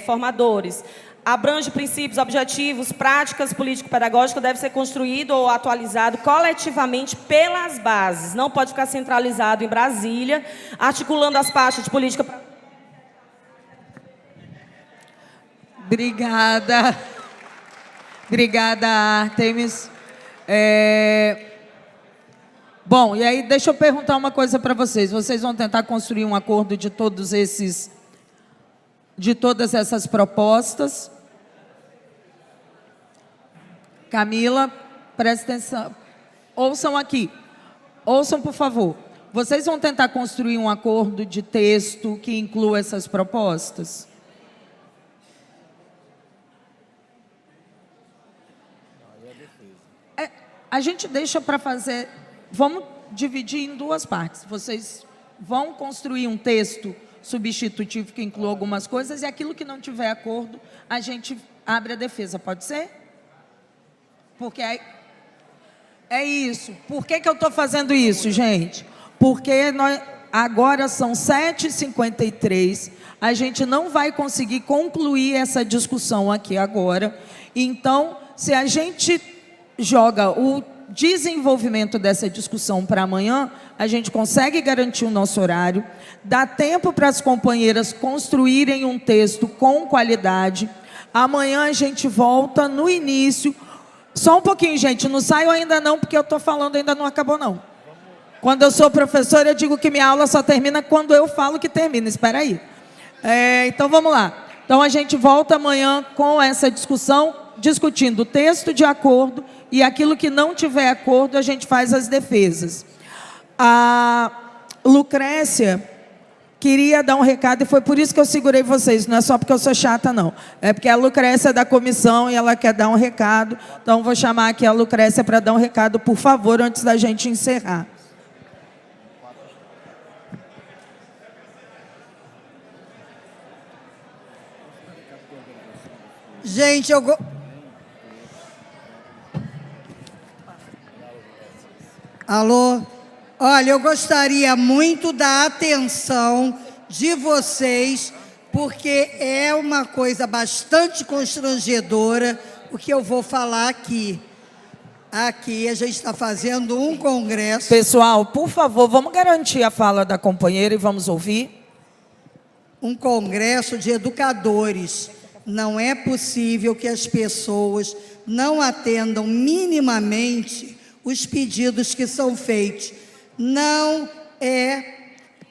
formadores abrange princípios, objetivos, práticas político-pedagógicas, deve ser construído ou atualizado coletivamente pelas bases. Não pode ficar centralizado em Brasília, articulando as pastas de política... Obrigada. Obrigada, Artemis. Bom, e aí deixa eu perguntar uma coisa para vocês. Vocês vão tentar construir um acordo de todas essas propostas? Camila, presta atenção. Ouçam aqui. Ouçam, por favor. Vocês vão tentar construir um acordo de texto que inclua essas propostas? A gente deixa para fazer... Vamos dividir em 2 partes. Vocês vão construir um texto substitutivo que inclua algumas coisas e aquilo que não tiver acordo, a gente abre a defesa. Pode ser? Porque é isso. Por que eu estou fazendo isso, gente? Porque agora são 7h53, a gente não vai conseguir concluir essa discussão aqui agora. Então, se a gente joga o desenvolvimento dessa discussão para amanhã, a gente consegue garantir o nosso horário, dá tempo para as companheiras construírem um texto com qualidade. Amanhã a gente volta no início. Só um pouquinho, gente, não saio ainda não, porque eu estou falando, ainda não acabou não. Quando eu sou professora, eu digo que minha aula só termina quando eu falo que termina. Espera aí. Então, vamos lá. Então, a gente volta amanhã com essa discussão, discutindo o texto de acordo e aquilo que não tiver acordo, a gente faz as defesas. A Lucrécia queria dar um recado, e foi por isso que eu segurei vocês, não é só porque eu sou chata, não. É porque a Lucrécia é da comissão e ela quer dar um recado. Então, vou chamar aqui a Lucrécia para dar um recado, por favor, antes da gente encerrar. Gente, Alô? Olha, eu gostaria muito da atenção de vocês, porque é uma coisa bastante constrangedora o que eu vou falar aqui. Aqui a gente está fazendo um congresso. Pessoal, por favor, vamos garantir a fala da companheira e vamos ouvir. Um congresso de educadores. Não é possível que as pessoas não atendam minimamente os pedidos que são feitos. Não é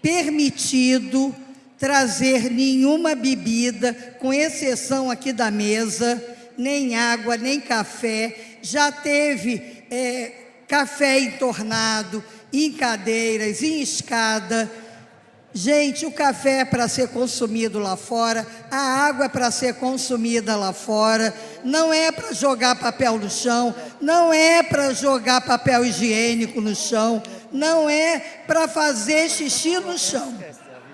permitido trazer nenhuma bebida, com exceção aqui da mesa, nem água, nem café. Já teve café entornado, em cadeiras, em escada. Gente, o café é para ser consumido lá fora, a água é para ser consumida lá fora, não é para jogar papel no chão, não é para jogar papel higiênico no chão, não é para fazer xixi no chão.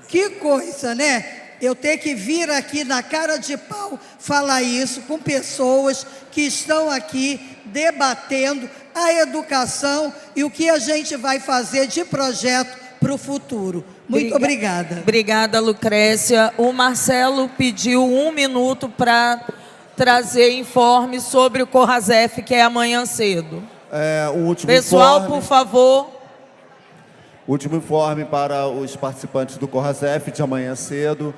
Que coisa, né? Eu ter que vir aqui na cara de pau falar isso com pessoas que estão aqui debatendo a educação e o que a gente vai fazer de projeto para o futuro. Muito obrigada. Obrigada, Lucrécia. O Marcelo pediu 1 minuto para trazer informe sobre o Corrasef, que é amanhã cedo. O último Pessoal, informe, por favor. último informe para os participantes do Corrasef de amanhã cedo.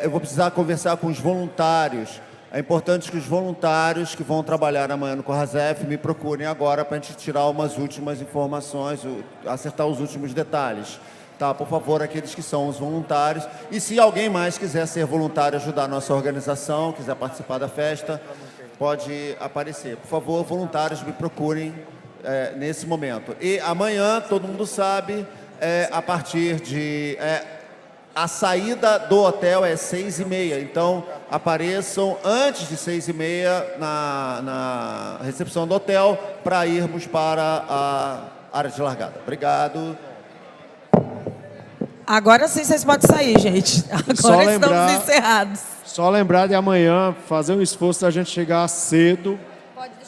Eu vou precisar conversar com os voluntários. É importante que os voluntários que vão trabalhar amanhã no Corrasef me procurem agora para a gente tirar umas últimas informações, acertar os últimos detalhes. Tá, por favor, aqueles que são os voluntários. E se alguém mais quiser ser voluntário, ajudar a nossa organização, quiser participar da festa, pode aparecer. Por favor, voluntários, me procurem nesse momento. E amanhã, todo mundo sabe, a partir de... a saída do hotel é 6h30, então apareçam antes de 6h30 na recepção do hotel para irmos para a área de largada. Obrigado. Agora sim vocês podem sair, gente. Agora estamos encerrados. Só lembrar de amanhã fazer um esforço da gente chegar cedo,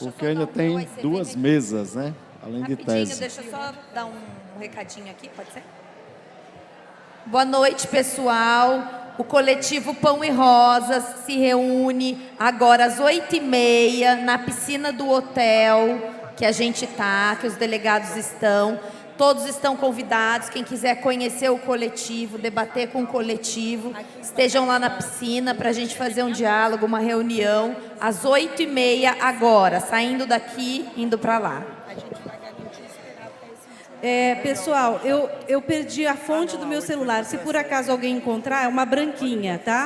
porque ainda tem 2 mesas, né? Além de tese. Deixa eu só dar um recadinho aqui, pode ser? Boa noite, pessoal. O coletivo Pão e Rosas se reúne agora às 8h30 na piscina do hotel que a gente tá, que os delegados estão. Todos estão convidados. Quem quiser conhecer o coletivo, debater com o coletivo, estejam lá na piscina para a gente fazer um diálogo, uma reunião, às 8h30 agora, saindo daqui, indo para lá. Pessoal, eu perdi a fonte do meu celular. Se por acaso alguém encontrar, é uma branquinha, tá?